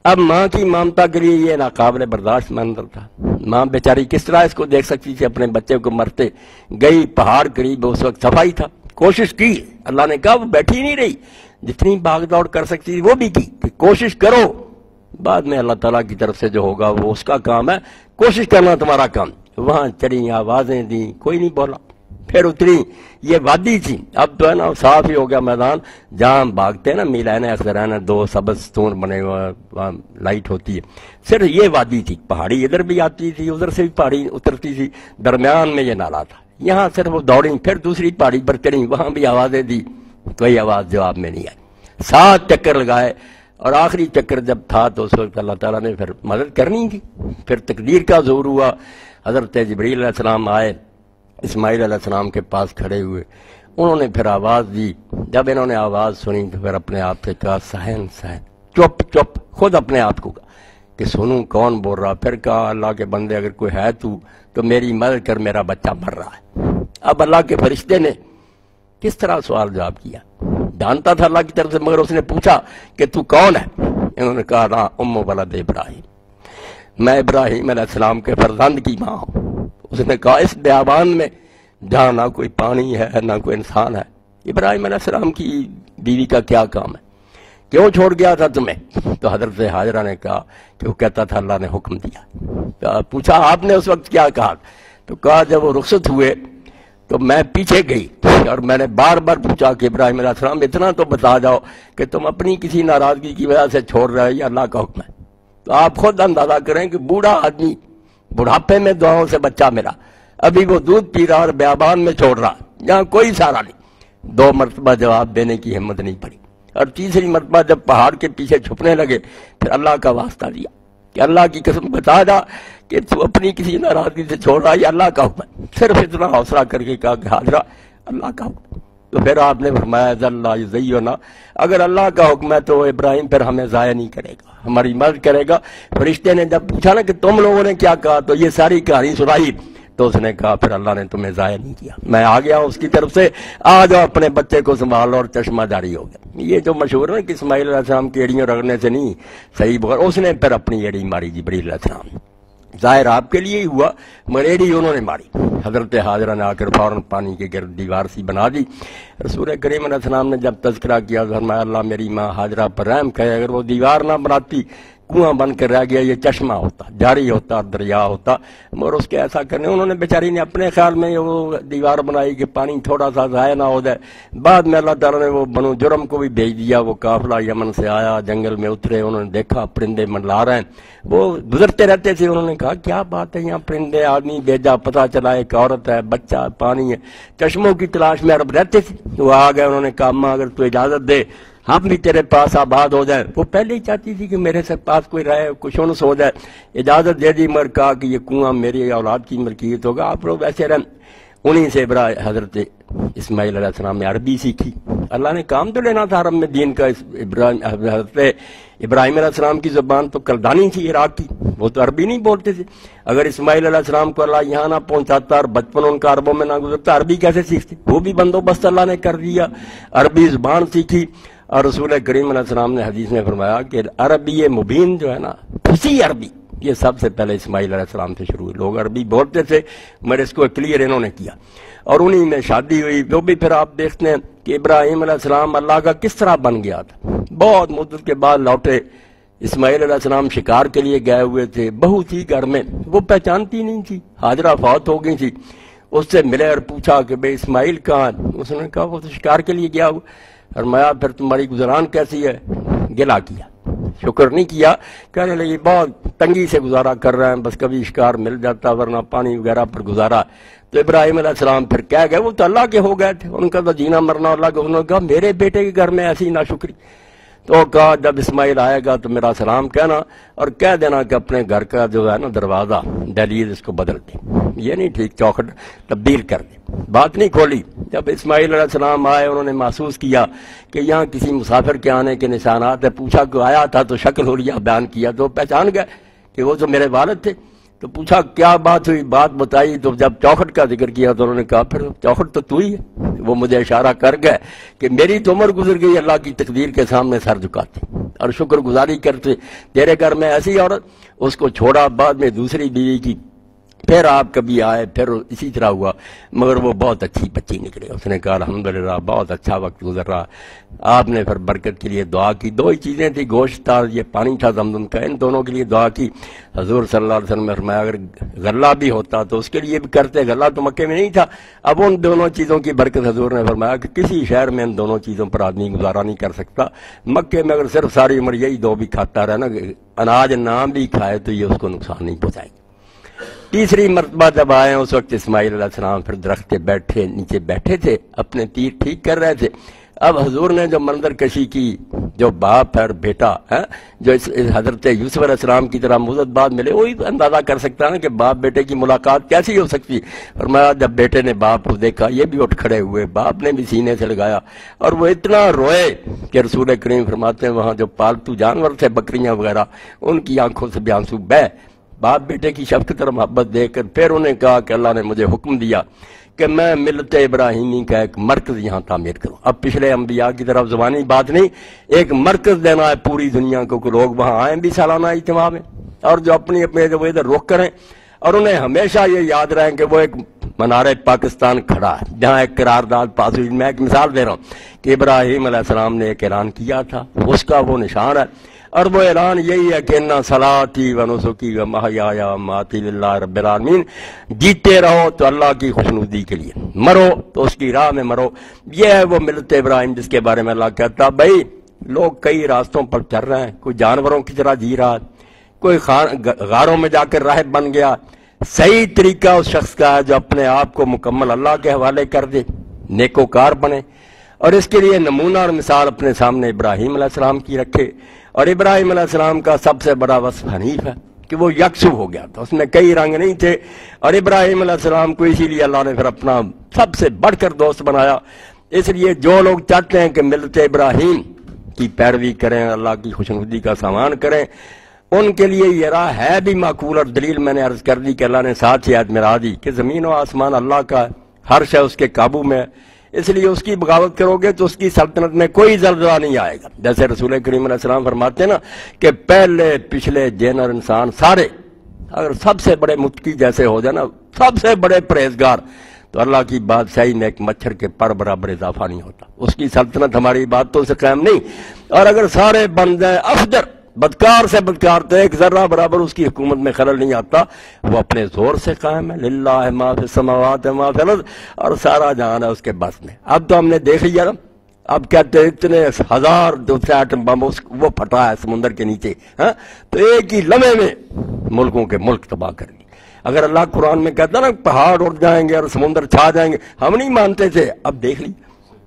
A: اب ماں کی ممتا کے لیے یہ ناقابل برداشت منظر تھا، ماں بیچاری کس طرح اس کو دیکھ سکتی تھی اپنے بچے کو مرتے، گئی پہاڑ قریب، اس وقت صفائی تھا، کوشش کی، اللہ نے کہا وہ بیٹھی نہیں رہی، جتنی بھاگ دوڑ کر سکتی تھی وہ بھی کی کہ کوشش کرو، بعد میں اللہ تعالیٰ کی طرف سے جو ہوگا وہ اس کا کام ہے، کوشش کرنا تمہارا کام۔ وہاں چلی، آوازیں دیں، کوئی نہیں بولا، پھر اتری، یہ وادی تھی، اب تو ہے نا صاف ہی ہو گیا میدان، جہاں بھاگتے ہیں نا میلین اخضرین، دو سبز ستون بنے ہوئے، وہاں لائٹ ہوتی ہے، صرف یہ وادی تھی، پہاڑی ادھر بھی آتی تھی، ادھر سے بھی پہاڑی اترتی تھی، درمیان میں یہ نالا تھا، یہاں صرف وہ دوڑیں، پھر دوسری پہاڑی پر چڑھیں، وہاں بھی آوازیں دی، کوئی آواز جواب میں نہیں آئی، 7 چکر لگائے، اور آخری چکر جب تھا تو اس وقت اللہ تعالیٰ نے پھر مدد کرنی تھی، پھر تقدیر کا زور ہوا، حضرت جبریل علیہ السلام آئے، اسماعیل علیہ السلام کے پاس کھڑے ہوئے، انہوں نے پھر آواز دی، جب انہوں نے آواز سنی تو پھر اپنے آپ سے کہا سہن سہن، چپ چپ، خود اپنے آپ کو کہا کہ سنوں کون بول رہا، پھر کہا اللہ کے بندے اگر کوئی ہے تو میری مدد کر، میرا بچہ مر رہا ہے۔ اب اللہ کے فرشتے نے کس طرح سوال جواب کیا، جانتا تھا اللہ کی طرف سے، مگر اس نے پوچھا کہ تو کون ہے؟ انہوں نے کہا نا ام ولد ابراہیم، میں ابراہیم علیہ السلام کے فرزند کی ماں ہوں۔ اس نے کہا اس بیابان میں جہاں نہ کوئی پانی ہے نہ کوئی انسان ہے، ابراہیم علیہ السلام کی بیوی کا کیا کام ہے، کیوں چھوڑ گیا تھا تمہیں؟ تو حضرت حاجرہ نے کہا کہ وہ کہتا تھا اللہ نے حکم دیا۔ پوچھا آپ نے اس وقت کیا کہا؟ تو کہا جب وہ رخصت ہوئے تو میں پیچھے گئی اور میں نے بار بار پوچھا کہ ابراہیم علیہ السلام اتنا تو بتا جاؤ کہ تم اپنی کسی ناراضگی کی وجہ سے چھوڑ رہے یا اللہ کا حکم ہے؟ تو آپ خود اندازہ کریں کہ بوڑھا آدمی، بڑھاپے میں دعاؤں سے بچہ ملا، ابھی وہ دودھ پی رہا اور بیابان میں چھوڑ رہا، جہاں کوئی سہارا نہیں، 2 مرتبہ جواب دینے کی ہمت نہیں پڑی، اور تیسری مرتبہ جب پہاڑ کے پیچھے چھپنے لگے پھر اللہ کا واسطہ دیا کہ اللہ کی قسم بتا جا کہ تو اپنی کسی ناراضگی سے چھوڑ رہا ہے، یہ اللہ کا حکم ہے۔ صرف اتنا حوصلہ کر کے کہا کہ حاضرہ اللہ کا حکم، تو پھر آپ نے فرمایا اللہ یضیعنا، اگر اللہ کا حکم ہے تو ابراہیم پھر ہمیں ضائع نہیں کرے گا، ہماری مدد کرے گا۔ فرشتے نے جب پوچھا نا کہ تم لوگوں نے کیا کہا تو یہ ساری کہانی سنائی، تو اس نے کہا پھر اللہ نے تمہیں ضائع نہیں کیا، میں آ گیا اس کی طرف سے، آ جاؤ اپنے بچے کو سنبھال، اور چشمہ جاری ہو گیا۔ یہ جو مشہور ہے کہ اسماعیل علیہ السلام کی ایڑیوں رگڑنے سے نہیں، صحیح بغیر اس نے پھر اپنی ایڑی ماری جبریل علیہ السلام، ظاہر آپ کے لیے ہی ہوا مگر ایڑی انہوں نے ماری۔ حضرت حاجرہ نے آ کر فوراً پانی کے گرد دیوار سی بنا دی۔ رسول کریم علیہ السلام نے جب تذکرہ کیا تو فرمایا اللہ میری ماں حاجرہ پر رحم کرے، اگر وہ دیوار نہ بناتی کنواں بن کر رہ گیا، یہ چشمہ ہوتا، جاری ہوتا، اور دریا ہوتا، مگر اس کے ایسا کرنے انہوں نے بیچاری نے اپنے خیال میں وہ دیوار بنائی کہ پانی تھوڑا سا ضائع نہ ہو جائے۔ بعد میں اللہ تعالیٰ نے وہ بنو جرم کو بھی بھیج دیا، وہ قافلہ یمن سے آیا، جنگل میں اترے، انہوں نے دیکھا پرندے منڈلا رہے ہیں، وہ گزرتے رہتے تھے، انہوں نے کہا کیا بات ہے یہاں پرندے، آدمی بھیجا، پتہ چلا ایک عورت ہے، بچہ، پانی ہے، چشموں کی تلاش میں عرب رہتے تھے، وہ آ گئے، انہوں نے کہا ماں اگر تو اجازت دے ہم بھی تیرے پاس آباد ہو جائیں۔ وہ پہلے ہی چاہتی تھی کہ میرے سے پاس کوئی رہے، کچھ انس ہو جائے، اجازت دے دی، مگر کہا کہ یہ کنواں میری اولاد کی ملکیت ہوگا، آپ لوگ ایسے رہیں۔ انہیں سے حضرت اسماعیل علیہ السلام نے عربی سیکھی، اللہ نے کام تو لینا تھا عرب میں دین کا۔ حضرت ابراہیم علیہ السلام کی زبان تو کلدانی تھی عراق کی، وہ تو عربی نہیں بولتے تھے، اگر اسماعیل علیہ السلام کو اللہ یہاں نہ پہنچاتا اور بچپن ان کا عربوں میں نہ گزرتا، عربی کیسے سیکھتے؟ وہ بھی بندوبست اللہ نے کر دیا، عربی زبان سیکھی۔ اور رسول کریم علیہ السلام نے حدیث میں فرمایا کہ عربی مبین جو ہے نا، پھسی عربی، یہ سب سے پہلے اسماعیل علیہ السلام سے شروع ہوئی۔ لوگ عربی بولتے تھے مگر اس کو کلیئر انہوں نے کیا، اور انہی میں شادی ہوئی۔ جو بھی پھر آپ دیکھتے ہیں کہ ابراہیم علیہ السلام اللہ کا کس طرح بن گیا تھا، بہت مدت کے بعد لوٹے، اسماعیل علیہ السلام شکار کے لیے گئے ہوئے تھے، بہو تھی گھر میں، وہ پہچانتی نہیں تھی، ہاجرہ فوت ہو گئی تھی، اس سے ملے اور پوچھا کہ بھئی اسماعیل کہاں ہے؟ اس نے کہا وہ تو شکار کے لیے گیا ہوا۔ فرمایا پھر تمہاری گزران کیسی ہے؟ گلا کیا، شکر نہیں کیا، کہنے لگی بہت تنگی سے گزارا کر رہے ہیں، بس کبھی شکار مل جاتا ورنہ پانی وغیرہ پر گزارا۔ تو ابراہیم علیہ السلام پھر کہہ گئے، وہ تو اللہ کے ہو گئے تھے، ان کا تو جینا مرنا اللہ کا، انہوں نے کہا میرے بیٹے کے گھر میں ایسی ناشکری۔ تو کہا جب اسماعیل آئے گا تو میرا سلام کہنا اور کہہ دینا کہ اپنے گھر کا جو ہے نا دروازہ دہلیز اس کو بدل دے، یہ نہیں ٹھیک، چوکھٹ تبدیل کر دے۔ بات نہیں کھولی۔ جب اسماعیل علیہ السلام آئے انہوں نے محسوس کیا کہ یہاں کسی مسافر کے آنے کے نشانات ہیں، پوچھا کہ آیا تھا تو شکل حلیہ بیان کیا تو پہچان گئے کہ وہ تو میرے والد تھے۔ تو پوچھا کیا بات ہوئی، بات بتائی، تو جب چوکھٹ کا ذکر کیا تو انہوں نے کہا پھر چوکھٹ تو ہی ہے۔ وہ مجھے اشارہ کر گئے کہ میری تو عمر گزر گئی اللہ کی تقدیر کے سامنے سر جھکاتے اور شکر گزاری کرتے، تیرے گھر میں ایسی عورت، اس کو چھوڑا، بعد میں دوسری بیوی کی، پھر آپ کبھی آئے، پھر اسی طرح ہوا، مگر وہ بہت اچھی بچی نکلے۔ اس نے کہا الحمدللہ بہت اچھا وقت گزر رہا۔ آپ نے پھر برکت کے لیے دعا کی، دو ہی چیزیں تھی، گوشت تھا، یہ پانی تھا زمزم کا، ان دونوں کے لیے دعا کی۔ حضور صلی اللہ علیہ وسلم نے فرمایا اگر غلہ بھی ہوتا تو اس کے لیے بھی کرتے، غلہ تو مکے میں نہیں تھا۔ اب ان دونوں چیزوں کی برکت حضور نے فرمایا کہ کسی شہر میں ان دونوں چیزوں پر آدمی گزارا نہیں کر سکتا، مکے میں اگر صرف ساری عمر یہی دو بھی کھاتا رہا نا، اناج نام بھی کھائے تو یہ اس کو نقصان نہیں پہنچائے گا۔ تیسری مرتبہ جب آئے اس وقت اسماعیل علیہ السلام پھر درخت کے نیچے بیٹھے تھے، اپنے تیر ٹھیک کر رہے تھے۔ اب حضور نے جو منظر کشی کی، جو باپ اور بیٹا ہے، جو اس حضرت یوسف علیہ السلام کی طرح مدت بعد ملے، وہی اندازہ کر سکتا ہے نا کہ باپ بیٹے کی ملاقات کیسی ہو سکتی۔ فرمایا جب بیٹے نے باپ کو دیکھا، یہ بھی اٹھ کھڑے ہوئے، باپ نے بھی سینے سے لگایا اور وہ اتنا روئے کہ رسول کریم فرماتے ہیں وہاں جو پالتو جانور تھے بکریاں وغیرہ، ان کی آنکھوں سے بھی آنسو بہہ۔ باپ بیٹے کی شفقت اور محبت دیکھ کر پھر انہیں کہا کہ اللہ نے مجھے حکم دیا کہ میں ملت ابراہیمی کا ایک مرکز یہاں تعمیر کروں۔ اب پچھلے انبیاء کی طرف زبانی بات نہیں، ایک مرکز دینا ہے پوری دنیا کو کہ لوگ وہاں آئیں بھی سالانہ اجتماع میں، اور جو اپنی وہ ادھر رخ کریں، اور انہیں ہمیشہ یہ یاد رہیں کہ وہ ایک منار پاکستان کھڑا ہے جہاں ایک قرارداد پاس ہوئی۔ میں ایک مثال دے رہا ہوں کہ ابراہیم علیہ السلام نے ایک اعلان کیا تھا، اس کا وہ نشان ہے، اور وہ اعلان یہی ہے کہ اِنَّ صَلَاتِي وَنُسُكِي وَمَحْيَايَ وَمَمَاتِي لِلَّهِ رَبِّ الْعَالَمِينَ، جیتے رہو تو اللہ کی خوشنودی کے لیے، مرو تو اس کی راہ میں مرو۔ یہ ہے وہ ملت ابراہیم جس کے بارے میں اللہ کہتا بھائی لوگ کئی راستوں پر چل رہے ہیں، کوئی جانوروں کی طرح جی رہا ہے، کوئی غاروں میں جا کر راہب بن گیا۔ صحیح طریقہ اس شخص کا ہے جو اپنے آپ کو مکمل اللہ کے حوالے کر دے، نیکوکار بنے، اور اس کے لیے نمونہ اور مثال اپنے سامنے ابراہیم علیہ السلام کی رکھے۔ اور ابراہیم علیہ السلام کا سب سے بڑا وصف حنیف ہے کہ وہ یکسو ہو گیا تھا، اس میں کئی رنگ نہیں تھے، اور ابراہیم علیہ السلام کو اسی لیے اللہ نے پھر اپنا سب سے بڑھ کر دوست بنایا۔ اس لیے جو لوگ چاہتے ہیں کہ ملت ابراہیم کی پیروی کریں، اللہ کی خوشنودی کا سامان کریں، ان کے لیے یہ راہ ہے بھی معقول، اور دلیل میں نے عرض کر دی کہ اللہ نے ساتھ ہی آیت میں دی کہ زمین و آسمان اللہ کا ہے، ہر شے اس کے قابو میں ہے، اس لیے اس کی بغاوت کرو گے تو اس کی سلطنت میں کوئی زلزلہ نہیں آئے گا۔ جیسے رسول کریم علیہ السلام فرماتے ہیں نا کہ پہلے پچھلے جن اور انسان سارے اگر سب سے بڑے متقی جیسے ہو جائے نا، سب سے بڑے پرہیزگار، تو اللہ کی بادشاہی میں ایک مچھر کے پر برابر اضافہ نہیں ہوتا، اس کی سلطنت ہماری باتوں سے قائم نہیں۔ اور اگر سارے بن جائیں افجر، بدکار سے بدکار، تو ایک ذرہ برابر اس کی حکومت میں خلل نہیں آتا، وہ اپنے زور سے قائم ہے، للہ ما فی السماوات و ما فی الارض، اور سارا جہان ہے اس کے بس میں۔ اب تو ہم نے دیکھ لیا نا، اب کہتے ہیں اتنے ہزار دوسرے ایٹم بم وہ پھٹا ہے سمندر کے نیچے، ہاں، تو ایک ہی لمحے میں ملکوں کے ملک تباہ کر دی۔ اگر اللہ قرآن میں کہتا نا پہاڑ اڑ جائیں گے اور سمندر چھا جائیں گے، ہم نہیں مانتے تھے، اب دیکھ لی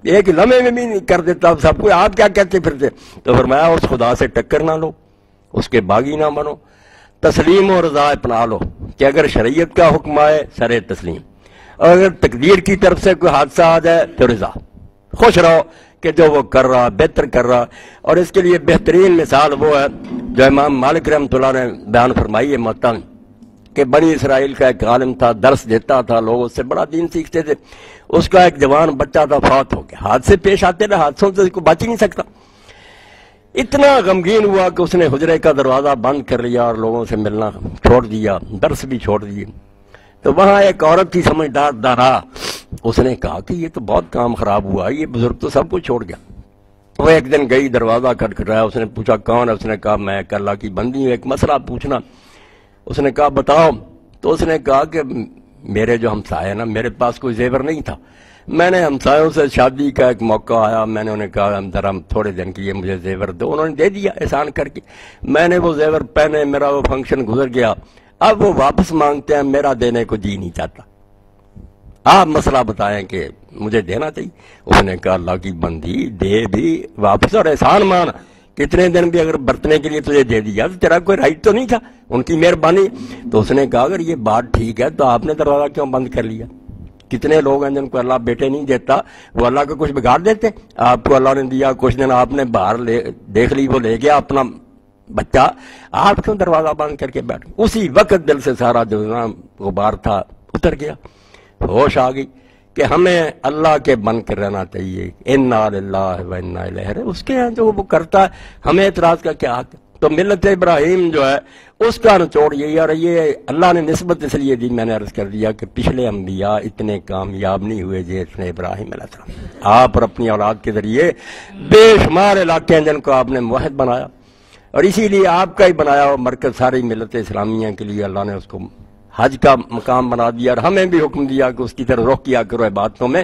A: ایک لمحے میں بھی نہیں کر دیتا سب کو، آپ کیا کہتے پھرتے؟ تو فرمایا اس خدا سے ٹکر نہ لو، اس کے باغی نہ بنو، تسلیم و رضا اپنا لو کہ اگر شریعت کا حکم آئے سرے تسلیم، اور اگر تقدیر کی طرف سے کوئی حادثہ آ جائے تو رضا، خوش رہو کہ جو وہ کر رہا بہتر کر رہا۔ اور اس کے لیے بہترین مثال وہ ہے جو امام مالک رحمۃ اللہ نے بیان فرمائی ہے موطا میں کہ بنی اسرائیل کا ایک عالم تھا، درس دیتا تھا، لوگ اس سے بڑا دین سیکھتے تھے، اس کا ایک جوان بچہ تھا، فوت ہو گیا، حادثے پیش آتے رہے، حادثوں سے کوئی بچ ہی نہیں سکتا۔ اتنا غمگین ہوا کہ اس نے حجرے کا دروازہ بند کر لیا اور لوگوں سے ملنا چھوڑ دیا، درس بھی چھوڑ دیے۔ تو وہاں ایک عورت تھی سمجھدار دارا، اس نے کہا کہ یہ تو بہت کام خراب ہوا، یہ بزرگ تو سب کو چھوڑ گیا، وہ ایک دن گئی، دروازہ کھٹکھٹایا، اس نے پوچھا کون ہے؟ اس نے کہا میں اللہ کی بندی ہوں، ایک مسئلہ پوچھنا۔ اس نے کہا بتاؤ۔ تو اس نے کہا کہ میرے جو ہمسائے نا، میرے پاس کوئی زیور نہیں تھا، میں نے ہمسایوں سے شادی کا ایک موقع آیا، میں نے انہیں کہا ذرا تھوڑے دن کے لیے مجھے زیور دو، انہوں نے دے دیا احسان کر کے، میں نے وہ زیور پہنے، میرا وہ فنکشن گزر گیا، اب وہ واپس مانگتے ہیں، میرا دینے کو جی نہیں چاہتا، آپ مسئلہ بتائیں کہ مجھے دینا چاہیے۔ اس نے کہا اللہ کی بندی دے بھی واپس اور احسان مان، کتنے دن بھی اگر برتنے کے لیے تجھے دے دیا تو تیرا کوئی رائٹ تو نہیں تھا، ان کی مہربانی۔ تو اس نے کہا اگر یہ بات ٹھیک ہے تو آپ نے دروازہ کیوں بند کر لیا؟ کتنے لوگ ہیں جن کو اللہ بیٹے نہیں دیتا، وہ اللہ کا کچھ بگاڑ دیتے، آپ کو اللہ نے دیا، کچھ دن آپ نے باہر دیکھ لی، وہ لے گیا اپنا بچہ، آپ کیوں دروازہ بند کر کے بیٹھ؟ اسی وقت دل سے سارا جو غبار تھا اتر گیا، ہوش آ گئی کہ ہمیں اللہ کے بن کر رہنا چاہیے، انا للہ و انا الیہ راجعون۔ اس کے جو وہ کرتا ہے ہمیں اعتراض کا کیا حق ہے؟ تو ملت ابراہیم جو ہے اس کا نچوڑ یہی، اور یہ اللہ نے نسبت اس لیے دی، میں نے عرض کر دیا کہ پچھلے انبیاء اتنے کامیاب نہیں ہوئے جتنے ابراہیم علیہ السلام۔ آپ اور اپنی اولاد کے ذریعے بے شمار علاقے ہیں جن کو آپ نے موحد بنایا، اور اسی لیے آپ کا ہی بنایا ہوا مرکز ساری ملت اسلامیہ کے لیے اللہ نے اس کو حج کا مقام بنا دیا، اور ہمیں بھی حکم دیا کہ اس کی طرف رخ کیا کرو عبادتوں میں۔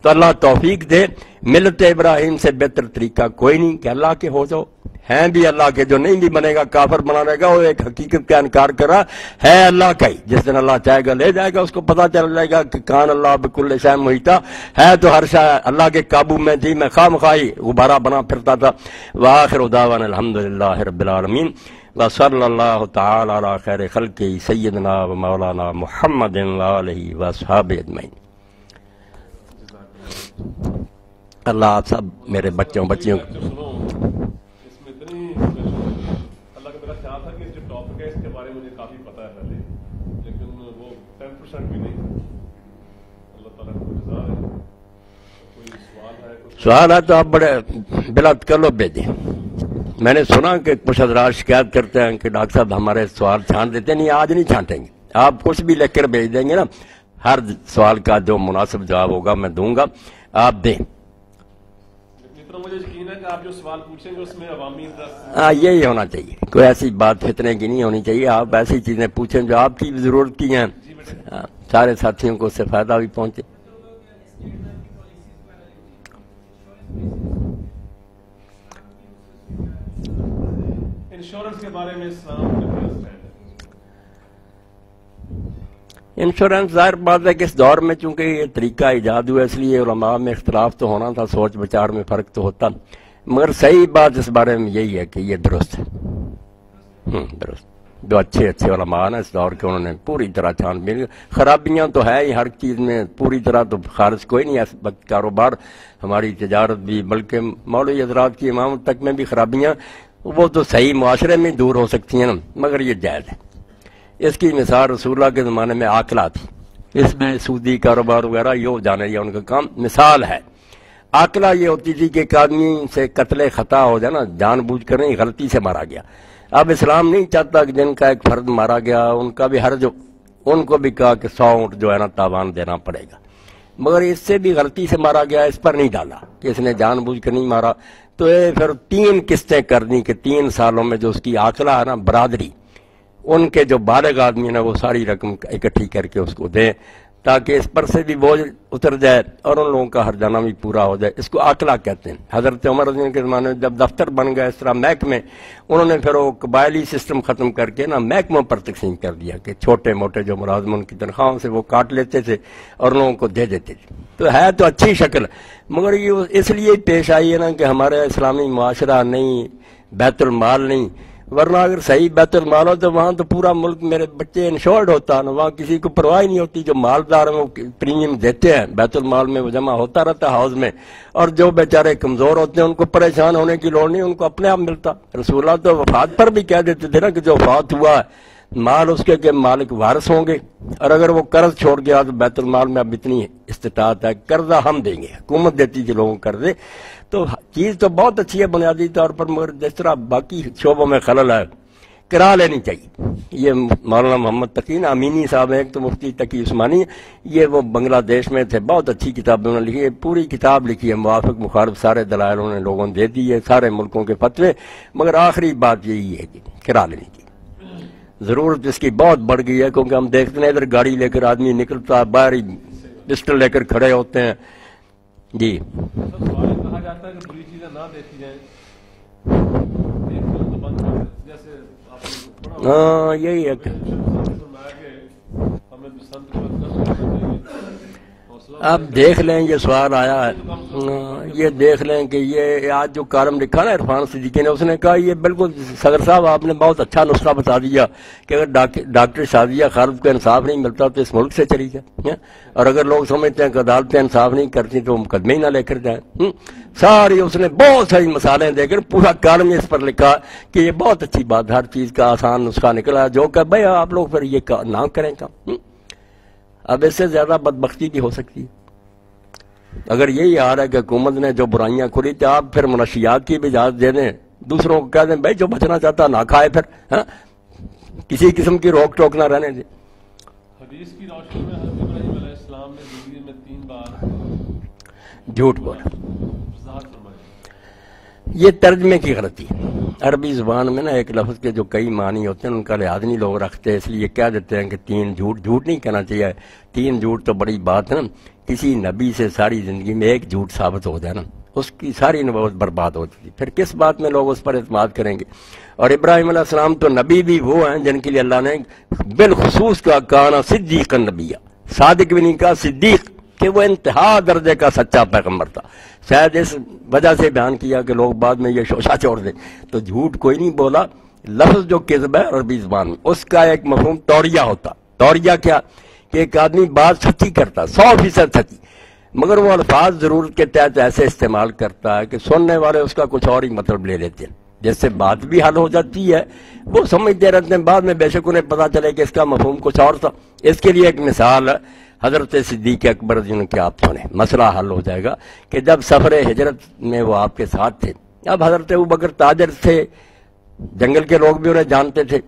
A: تو اللہ توفیق دے، ملت ابراہیم سے بہتر طریقہ کوئی نہیں کہ اللہ کے ہو جاؤ، ہیں بھی اللہ کے، جو نہیں بھی بنے گا کافر بنا رہے گا، وہ ایک حقیقت کا انکار کر رہا ہے اللہ کا ہی، جس دن اللہ چاہے گا لے جائے گا، اس کو پتہ چل جائے گا کہ کان اللہ بکل شیء محیطا، ہے تو ہر شے اللہ کے قابو میں تھی، میں خواہ مخواہ غبارہ بنا پھرتا تھا۔ وآخر دعوانا الحمدللہ رب العالمین، وصلی اللہ تعالی علی خیر خلقہ سیدنا و مولانا محمد وآلہ وصحابہ اجمعین۔ اللہ آپ سب میرے بچوں بچیوں
B: اس میں اتنی اللہ کا میرا خیال تھا کہ جو ٹاپک ہے اس کے بارے میں مجھے کافی پتا ہے پہلے، لیکن وہ 10% بھی نہیں۔ اللہ تعالیٰ کو جزا ہے۔ کوئی سوال ہے؟
A: سوال ہے تو آپ بڑے بلا تکلف بھیجیں۔ میں نے سنا کہ کچھ حضرات شکایت کرتے ہیں کہ ڈاکٹر صاحب ہمارے سوال چھانٹ دیتے ہیں، نہیں آج نہیں چھانٹیں گے، آپ کچھ بھی لکھ کر بھیج دیں گے نا، ہر سوال کا جو مناسب جواب ہوگا میں دوں گا، آپ دیں۔
B: اتنا مجھے یقین ہے کہ آپ جو سوال پوچھیں گے اس میں عوامی
A: ہاں یہی ہونا چاہیے، کوئی ایسی بات فتنے کی نہیں ہونی چاہیے، آپ ایسی چیزیں پوچھیں جو آپ کی ضرورت کی ہیں، سارے ساتھیوں کو اس سے فائدہ بھی پہنچے۔
B: انشورنس کے بارے میں اسلام کا کیا اسٹینڈ ہے؟
A: انشورنس ظاہر بات ہے کہ اس دور میں چونکہ یہ طریقہ ایجاد ہوا، اس لیے علماء میں اختلاف تو ہونا تھا، سوچ بچار میں فرق تو ہوتا، مگر صحیح بات اس بارے میں یہی ہے کہ یہ درست ہے، درست۔ جو اچھے علماء نا اس دور کے، انہوں نے پوری طرح چھان بین، خرابیاں تو ہے ہی ہر چیز میں، پوری طرح تو خارج کوئی نہیں ہے اس وقت، کاروبار ہماری تجارت بھی، بلکہ مولوی حضرات کی امامت تک میں بھی خرابیاں، وہ تو صحیح معاشرے میں دور ہو سکتی ہیں نا، مگر یہ جائز ہے۔ اس کی مثال رسول اللہ کے زمانے میں عاقلہ تھی، اس میں سودی کاروبار وغیرہ یہ جانے یا ان کا کام، مثال ہے۔ عاقلہ یہ ہوتی تھی کہ ایک آدمی سے قتل خطا ہو جائے نا، جان بوجھ کر نہیں، غلطی سے مارا گیا۔ اب اسلام نہیں چاہتا کہ جن کا ایک فرد مارا گیا ان کا بھی ان کو بھی کہا کہ 100 اونٹ جو ہے نا تاوان دینا پڑے گا، مگر اس سے بھی غلطی سے مارا گیا، اس پر نہیں ڈالا کہ اس نے جان بوجھ کر نہیں مارا، تو یہ پھر 3 قسطیں کرنی کہ 3 سالوں میں جو اس کی عاقلہ ہے نا برادری، ان کے جو بالغ آدمی ہیں وہ ساری رقم اکٹھی کر کے اس کو دیں، تاکہ اس پر سے بھی بوجھ اتر جائے اور ان لوگوں کا ہرجانہ بھی پورا ہو جائے۔ اس کو عاقلہ کہتے ہیں۔ حضرت عمر رضی اللہ عنہ کے زمانے میں جب دفتر بن گیا اس طرح محکمے، انہوں نے پھر وہ قبائلی سسٹم ختم کر کے نا محکموں پر تقسیم کر دیا کہ چھوٹے موٹے جو ملازم ان کی تنخواہوں سے وہ کاٹ لیتے تھے اور لوگوں کو دے دیتے تھے۔ تو ہے تو اچھی شکل، مگر یہ اس لیے پیش آئی ہے نا کہ ہمارے اسلامی معاشرہ نہیں، بیت المال نہیں، ورنہ اگر صحیح بیت المال ہو تو وہاں تو پورا ملک میرے بچے انشورڈ ہوتا نا، وہاں کسی کو پرواہ نہیں ہوتی، جو مالدار ہیں وہ پریمیم دیتے ہیں، بیت المال میں وہ جمع ہوتا رہتا ہے ہاؤس میں، اور جو بیچارے کمزور ہوتے ہیں ان کو پریشان ہونے کی لوڑ نہیں، ان کو اپنے آپ ملتا۔ رسول اللہ تو وفات پر بھی کہہ دیتے تھے نا کہ جو وفات ہوا ہے مال اس کے مالک وارث ہوں گے، اور اگر وہ قرض چھوڑ گیا تو بیت المال میں اب اتنی استطاعت ہے، قرضہ ہم دیں گے، حکومت دیتی تھی لوگوں کو قرضے۔ تو چیز تو بہت اچھی ہے بنیادی طور پر، مگر جس طرح باقی شعبوں میں خلل ہے، کرا لینی چاہیے. یہ مولانا محمد تقی امینی صاحب ہیں، ایک تو مفتی تقی عثمانی، یہ وہ بنگلہ دیش میں تھے، بہت اچھی کتاب انہوں نے لکھی ہے، پوری کتاب لکھی ہے، موافق مخالف سارے دلائل انہوں نے لوگوں نے دے دی ہے، سارے ملکوں کے فتوے، مگر آخری بات یہی ہے کہ کرا لینی چاہیے. ضرورت اس کی بہت بڑھ گئی ہے، کیونکہ ہم دیکھتے ہیں ادھر گاڑی لے کر آدمی نکلتا، باہر ہی پسٹل لے کر کھڑے ہوتے ہیں. جی
B: کہا جاتا ہے کہ بری چیزیں نہ دیکھی جائیں،
A: ہاں یہی ہے. اب دیکھ لیں، یہ سوال آیا ہے، یہ دیکھ لیں کہ یہ آج جو کالم لکھا نا عرفان صدیقی نے، اس نے کہا یہ بالکل صدر صاحب آپ نے بہت اچھا نسخہ بتا دیا کہ اگر ڈاکٹر شازیہ خالد کو انصاف نہیں ملتا تو اس ملک سے چلی جائے، اور اگر لوگ سمجھتے ہیں کہ عدالتیں انصاف نہیں کرتی تو مقدمے ہی نہ لے کر جائیں. ساری اس نے بہت ساری مثالیں دے کر پورا کالم اس پر لکھا کہ یہ بہت اچھی بات، ہر چیز کا آسان نسخہ نکلا، جو کہ بھائی آپ لوگ پھر یہ نہ کریں کام. اب اس سے زیادہ بدبختی بھی ہو سکتی ہے. اگر یہی حال ہے کہ حکومت نے جو برائیاں کھلی تو آپ پھر منشیات کی بھی اجازت دے دیں، دوسروں کو کہہ دیں بھائی جو بچنا چاہتا نہ کھائے، پھر کسی قسم کی روک ٹوک نہ رہنے دیں.
B: حدیث کی روشنی میں حضرت ابراہیم علیہ السلام نے زندگی میں 3 بار
A: جھوٹ بولا. یہ ترجمے کی غلطی ہے. عربی زبان میں نا ایک لفظ کے جو کئی معنی ہوتے ہیں ان کا لحاظ نہیں لوگ رکھتے، اس لیے کہہ دیتے ہیں کہ 3 جھوٹ. جھوٹ نہیں کہنا چاہیے، 3 جھوٹ تو بڑی بات ہے نا. کسی نبی سے ساری زندگی میں ایک جھوٹ ثابت ہو جائے نا، اس کی ساری نبوت برباد ہوتی تھی، پھر کس بات میں لوگ اس پر اعتماد کریں گے. اور ابراہیم علیہ السلام تو نبی بھی وہ ہیں جن کے لیے اللہ نے بالخصوص کہا کانا صدیقا نبیہ، صادق بھی نہیں کہا صدیق، کہ وہ انتہا درجے کا سچا پیغمبر تھا. شاید اس وجہ سے بیان کیا کہ لوگ بعد میں یہ شوشہ چھوڑ دیں. تو جھوٹ کوئی نہیں بولا. لفظ جو کذب ہے عربی زبان میں اس کا ایک مفہوم توریہ ہوتا. توریہ کیا کہ ایک آدمی بات سچی کرتا 100% سچی، مگر وہ الفاظ ضرورت کے تحت ایسے استعمال کرتا ہے کہ سننے والے اس کا کچھ اور ہی مطلب لے لیتے ہیں، جس سے بات بھی حل ہو جاتی ہے. وہ سمجھتے رہتے ہیں، بعد میں بے شک انہیں پتا چلے کہ اس کا مفہوم کچھ اور تھا. اس کے لیے ایک مثال ہے حضرت صدیق اکبر جن کے آپ سنیں، مسئلہ حل ہو جائے گا. کہ جب سفر ہجرت میں وہ آپ کے ساتھ تھے، اب حضرت ابوبکر تاجر تھے، جنگل کے لوگ بھی انہیں جانتے تھے،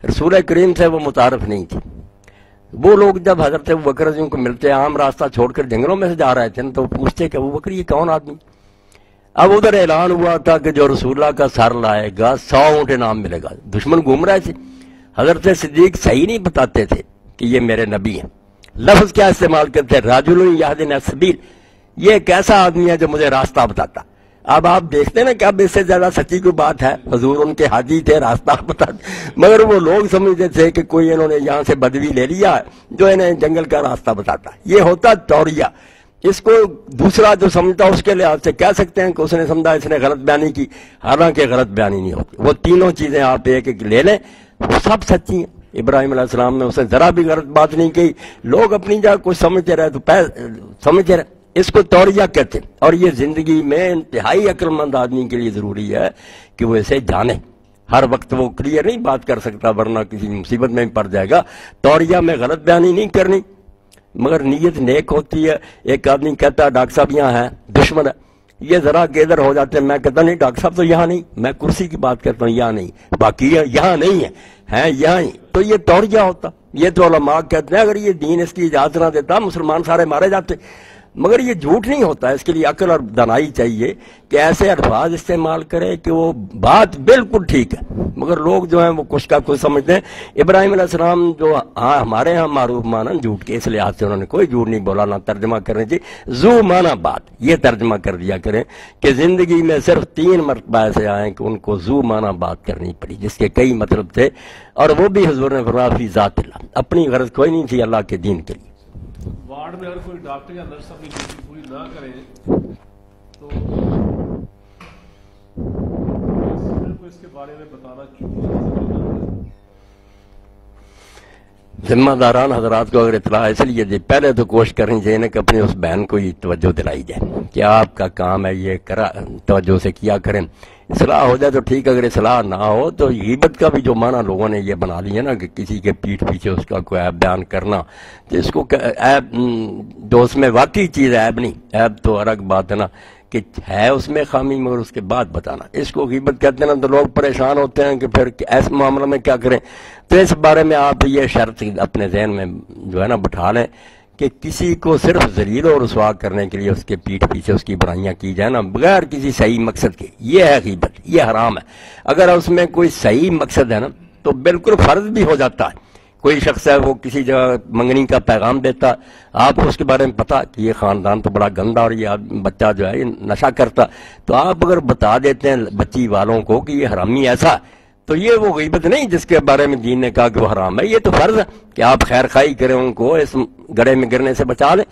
A: رسول کریم سے وہ متعارف نہیں تھی. وہ لوگ جب حضرت ابوبکر جن کو ملتے، عام راستہ چھوڑ کر جنگلوں میں سے جا رہے تھے تو وہ پوچھتے کہ ابوبکر یہ کون آدمی. اب ادھر اعلان ہوا تھا کہ جو رسول اللہ کا سر لائے گا 100 اونٹ انعام ملے گا. دشمن گھوم رہے تھے. حضرت صدیق صحیح نہیں بتاتے تھے کہ یہ میرے نبی ہیں. لفظ کیا استعمال کرتے، راجل یہدی السبیل، یہ ایک ایسا آدمی ہے جو مجھے راستہ بتاتا. اب آپ دیکھتے ہیں نا کہ اب اس سے زیادہ سچی کوئی بات ہے. حضور ان کے حاجی تھے، راستہ بتاتے، مگر وہ لوگ سمجھتے تھے کہ کوئی انہوں نے یہاں سے بدوی لے لیا جو انہیں جنگل کا راستہ بتاتا. یہ ہوتا توریہ. اس کو دوسرا جو سمجھتا اس کے لحاظ سے کہہ سکتے ہیں کہ اس نے سمجھا اس نے غلط بیانی کی، حالانکہ غلط بیانی نہیں ہوتی. وہ تینوں چیزیں آپ ایک ایک لے لیں، وہ سب سچی ہیں. ابراہیم علیہ السلام نے اسے ذرا بھی غلط بات نہیں کہی. لوگ اپنی جگہ کچھ سمجھتے رہے تو سمجھتے رہے. اس کو توریہ کہتے ہیں. اور یہ زندگی میں انتہائی عقل مند آدمی کے لیے ضروری ہے کہ وہ اسے جانے. ہر وقت وہ کلیئر نہیں بات کر سکتا ورنہ کسی مصیبت میں پڑ جائے گا. توریہ میں غلط بیانی نہیں کرنی، مگر نیت نیک ہوتی ہے. ایک آدمی کہتا ہے ڈاکٹر صاحب یہاں ہے، دشمن ہے، یہ ذرا کے ادھر ہو جاتے ہیں. میں کہتا نہیں ڈاکٹر صاحب تو یہاں نہیں، میں کرسی کی بات کرتا ہوں، یہاں نہیں، باقی یہاں نہیں ہے یہاں ہی. تو یہ توریہ ہوتا. یہ تو علماء کہتے ہیں اگر یہ دین اس کی اجازت نہ دیتا مسلمان سارے مارے جاتے. مگر یہ جھوٹ نہیں ہوتا. اس کے لیے عقل اور دانائی چاہیے کہ ایسے الفاظ استعمال کرے کہ وہ بات بالکل ٹھیک ہے، مگر لوگ جو ہیں وہ کچھ کا کچھ سمجھتے ہیں. ابراہیم علیہ السلام جو ہمارے ہاں معروف مانن جھوٹ کے، اس لحاظ سے انہوں نے کوئی جھوٹ نہیں بولا. نہ ترجمہ کرنے چاہیے زو مانا بات، یہ ترجمہ کر دیا کریں کہ زندگی میں صرف 3 مرتبہ ایسے آئیں کہ ان کو زو مانا بات کرنی پڑی، جس کے کئی مطلب تھے. اور وہ بھی حضور نے فرمایا فی ذات اللہ، اپنی غرض کوئی نہیں تھی، اللہ کے دین کے لیے.
B: وارڈ میں اگر کوئی ڈاکٹر یا نرس اپنی ڈیوٹی پوری نہ کریں تو اس کے بارے میں بتانا چاہیے. ذمہ
A: داران حضرات کو اگر اطلاع اس لیے دی، پہلے تو کوشش کرنی چاہیے کہ اپنے اس بہن کو یہ توجہ دلائی جائے کہ آپ کا کام ہے یہ توجہ سے کیا کریں. اصلاح ہو جائے تو ٹھیک، اگر اصلاح نہ ہو تو غیبت کا بھی جو معنی لوگوں نے یہ بنا لیا نا کہ کسی کے پیٹھ پیچھے اس کا کوئی عیب بیان کرنا، تو اس کو عیب جو اس میں واقعی چیز عیب نہیں، عیب تو الگ بات ہے نا کہ ہے اس میں خامی مگر اس کے بعد بتانا. اس کو غیبت کہتے ہیں نا تو لوگ پریشان ہوتے ہیں کہ پھر ایسے معاملہ میں کیا کریں. تو اس بارے میں آپ یہ شرط اپنے ذہن میں جو ہے نا بٹھا لیں کہ کسی کو صرف ذلیل و رسوا کرنے کے لیے اس کے پیٹھ پیچھے اس کی برائیاں کی جائیں نا بغیر کسی صحیح مقصد کے، یہ ہے غیبت، یہ حرام ہے. اگر اس میں کوئی صحیح مقصد ہے نا تو بالکل فرض بھی ہو جاتا ہے. کوئی شخص ہے وہ کسی جگہ منگنی کا پیغام دیتا، آپ کو اس کے بارے میں پتا کہ یہ خاندان تو بڑا گندا اور یہ بچہ جو ہے یہ نشہ کرتا، تو آپ اگر بتا دیتے ہیں بچی والوں کو کہ یہ حرامی ایسا، تو یہ وہ غیبت نہیں جس کے بارے میں دین نے کہا کہ وہ حرام ہے. یہ تو فرض ہے کہ آپ خیر خواہی کریں، ان کو اس گڑھے میں گرنے سے بچا لیں.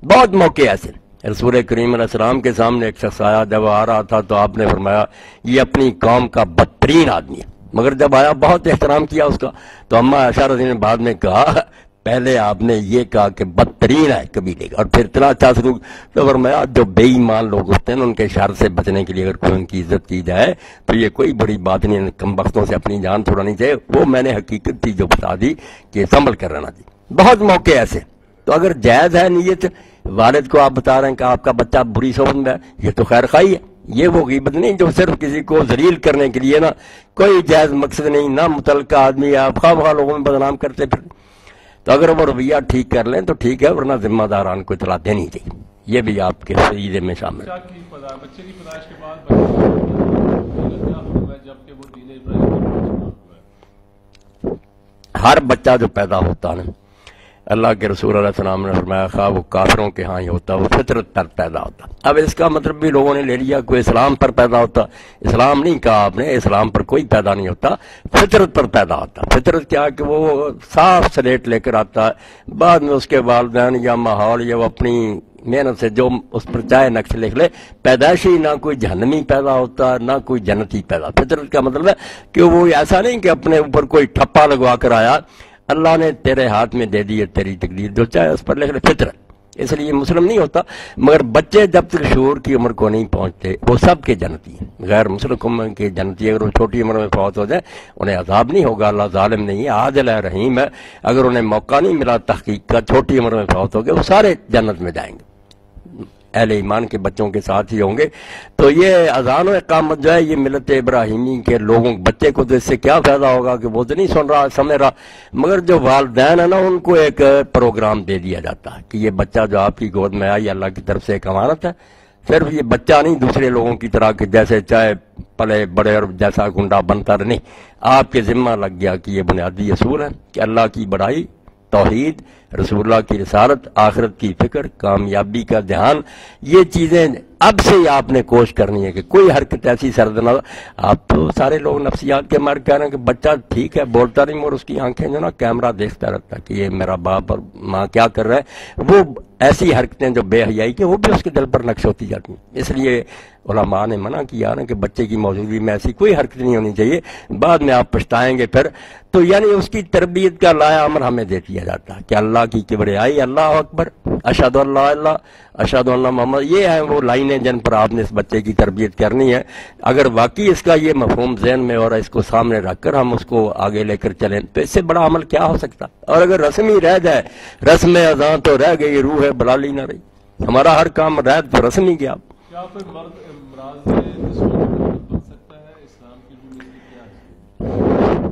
A: بہت موقع ایسے رسول کریم علیہ السلام کے سامنے ایک شخص آیا، جب آ رہا تھا تو آپ نے فرمایا یہ اپنی قوم کا بدترین آدمی ہے، مگر جب آیا بہت احترام کیا اس کا. تو اما عائشہ رضی نے بعد میں کہا پہلے آپ نے یہ کہا کہ بدترین ہے قبیلے کا اور پھر اتنا اچھا سلوک. تو فرمایا جو بے ایمان لوگ ہوتے ہیں ان کے شر سے بچنے کے لیے اگر کوئی ان کی عزت کی جائے تو یہ کوئی بڑی بات نہیں، کم بختوں سے اپنی جان چھڑانی چاہیے. وہ میں نے حقیقت تھی جو بتا دی کہ سنبھل کر رہنا چاہیے. بہت موقع ایسے. تو اگر جائز ہے نیت، والد کو آپ بتا رہے ہیں کہ آپ کا بچہ بری صحبت میں ہے، یہ تو خیر خواہی ہے. یہ وہ غیبت نہیں جو صرف کسی کو ذلیل کرنے کے لیے نا کوئی جائز مقصد نہیں، نہ متعلقہ آدمی آپ خواہ لوگوں میں بدنام کرتے پھر. تو اگر وہ رویہ ٹھیک کر لیں تو ٹھیک ہے، ورنہ ذمہ داران کو اطلاع دینی چاہیے. یہ بھی آپ کے فریضے میں شامل ہے.
B: بچے کی پیدائش کے بعد کیا حکم ہے جبکہ وہ دین ابراہیم ہوا ہے؟
A: ہر بچہ جو پیدا ہوتا ہے نا، اللہ کے رسول علیہ السلام نے فرمایا خواہ وہ کافروں کے ہاں ہی ہوتا، وہ فطرت پر پیدا ہوتا. اب اس کا مطلب بھی لوگوں نے لے لیا کوئی اسلام پر پیدا ہوتا. اسلام نہیں کہا آپ نے، اسلام پر کوئی پیدا نہیں ہوتا، فطرت پر پیدا ہوتا. فطرت کیا کہ وہ صاف سلیٹ لے کر آتا ہے، بعد میں اس کے والدین یا ماحول یا وہ اپنی محنت سے جو اس پر چاہے نقش لکھ لے. پیدائشی نہ کوئی جہنمی پیدا ہوتا نہ کوئی جنتی پیدا. فطرت کا مطلب ہے کہ وہ ایسا نہیں کہ اپنے اوپر کوئی ٹھپا لگوا کر آیا، اللہ نے تیرے ہاتھ میں دے دی ہے تیری تقدیر، جو چاہے اس پر لکھ لے. فطرت اس لیے مسلم نہیں ہوتا. مگر بچے جب تک شعور کی عمر کو نہیں پہنچتے وہ سب کے جنتی ہیں. غیر مسلم کے جنتی اگر وہ چھوٹی عمر میں فوت ہو جائے انہیں عذاب نہیں ہوگا. اللہ ظالم نہیں ہے، عادل ہے، رحیم ہے. اگر انہیں موقع نہیں ملا تحقیق کا، چھوٹی عمر میں فوت ہو گئے، وہ سارے جنت میں جائیں گے، اہل ایمان کے بچوں کے ساتھ ہی ہوں گے. تو یہ اذان و اقامت جو ہے یہ ملت ابراہیمی کے لوگوں بچے کو تو اس سے کیا فائدہ ہوگا کہ وہ تو نہیں سن رہا سمجھ رہا. مگر جو والدین ہے نا ان کو ایک پروگرام دے دیا جاتا ہے کہ یہ بچہ جو آپ کی گود میں آئی اللہ کی طرف سے ایک امانت ہے. صرف یہ بچہ نہیں دوسرے لوگوں کی طرح کہ جیسے چاہے پلے بڑے اور جیسا گنڈا بنتا رہے، نہیں، آپ کے ذمہ لگ گیا کہ یہ بنیادی اصول ہے کہ اللہ کی بڑائی، توحید، رسول اللہ کی رسالت، آخرت کی فکر، کامیابی کا دھیان. یہ چیزیں اب سے ہی آپ نے کوشش کرنی ہے کہ کوئی حرکت ایسی سرد نہ ہو. آپ تو سارے لوگ نفسیات کے مار کہہ رہے ہیں کہ بچہ ٹھیک ہے بولتا نہیں مگر اس کی آنکھیں جو نا کیمرہ دیکھتا رہتا ہے کہ یہ میرا باپ اور ماں کیا کر رہا ہے. وہ ایسی حرکتیں جو بے حیائی کی وہ بھی اس کے دل پر نقش ہوتی جاتی ہیں. اس لیے علماء نے منع کیا نا کہ بچے کی موجودگی میں ایسی کوئی حرکت نہیں ہونی چاہیے، بعد میں آپ پچھتائیں گے پھر. تو یعنی اس کی تربیت کا لایا امر ہمیں دے دیا جاتا ہے کہ اللہ کی کبریائی، اللہ اکبر، اشہد ان لا الہ، اشہد ان محمد، یہ ہیں وہ لائنیں جن پر آپ نے اس بچے کی تربیت کرنی ہے. اگر واقعی اس کا یہ مفہوم ذہن میں اور اس کو سامنے رکھ کر ہم اس کو آگے لے کر چلیں تو اس سے بڑا عمل کیا ہو سکتا. اور اگر رسمی رہ جائے، رسم اذاں تو رہ گئی، روح بلالی نہ رہی. ہمارا ہر کام رہ تو رسمی گیا.
B: کیا کوئی مرد امراض بن سکتا ہے؟ اسلام کی روح میں کیا ہے؟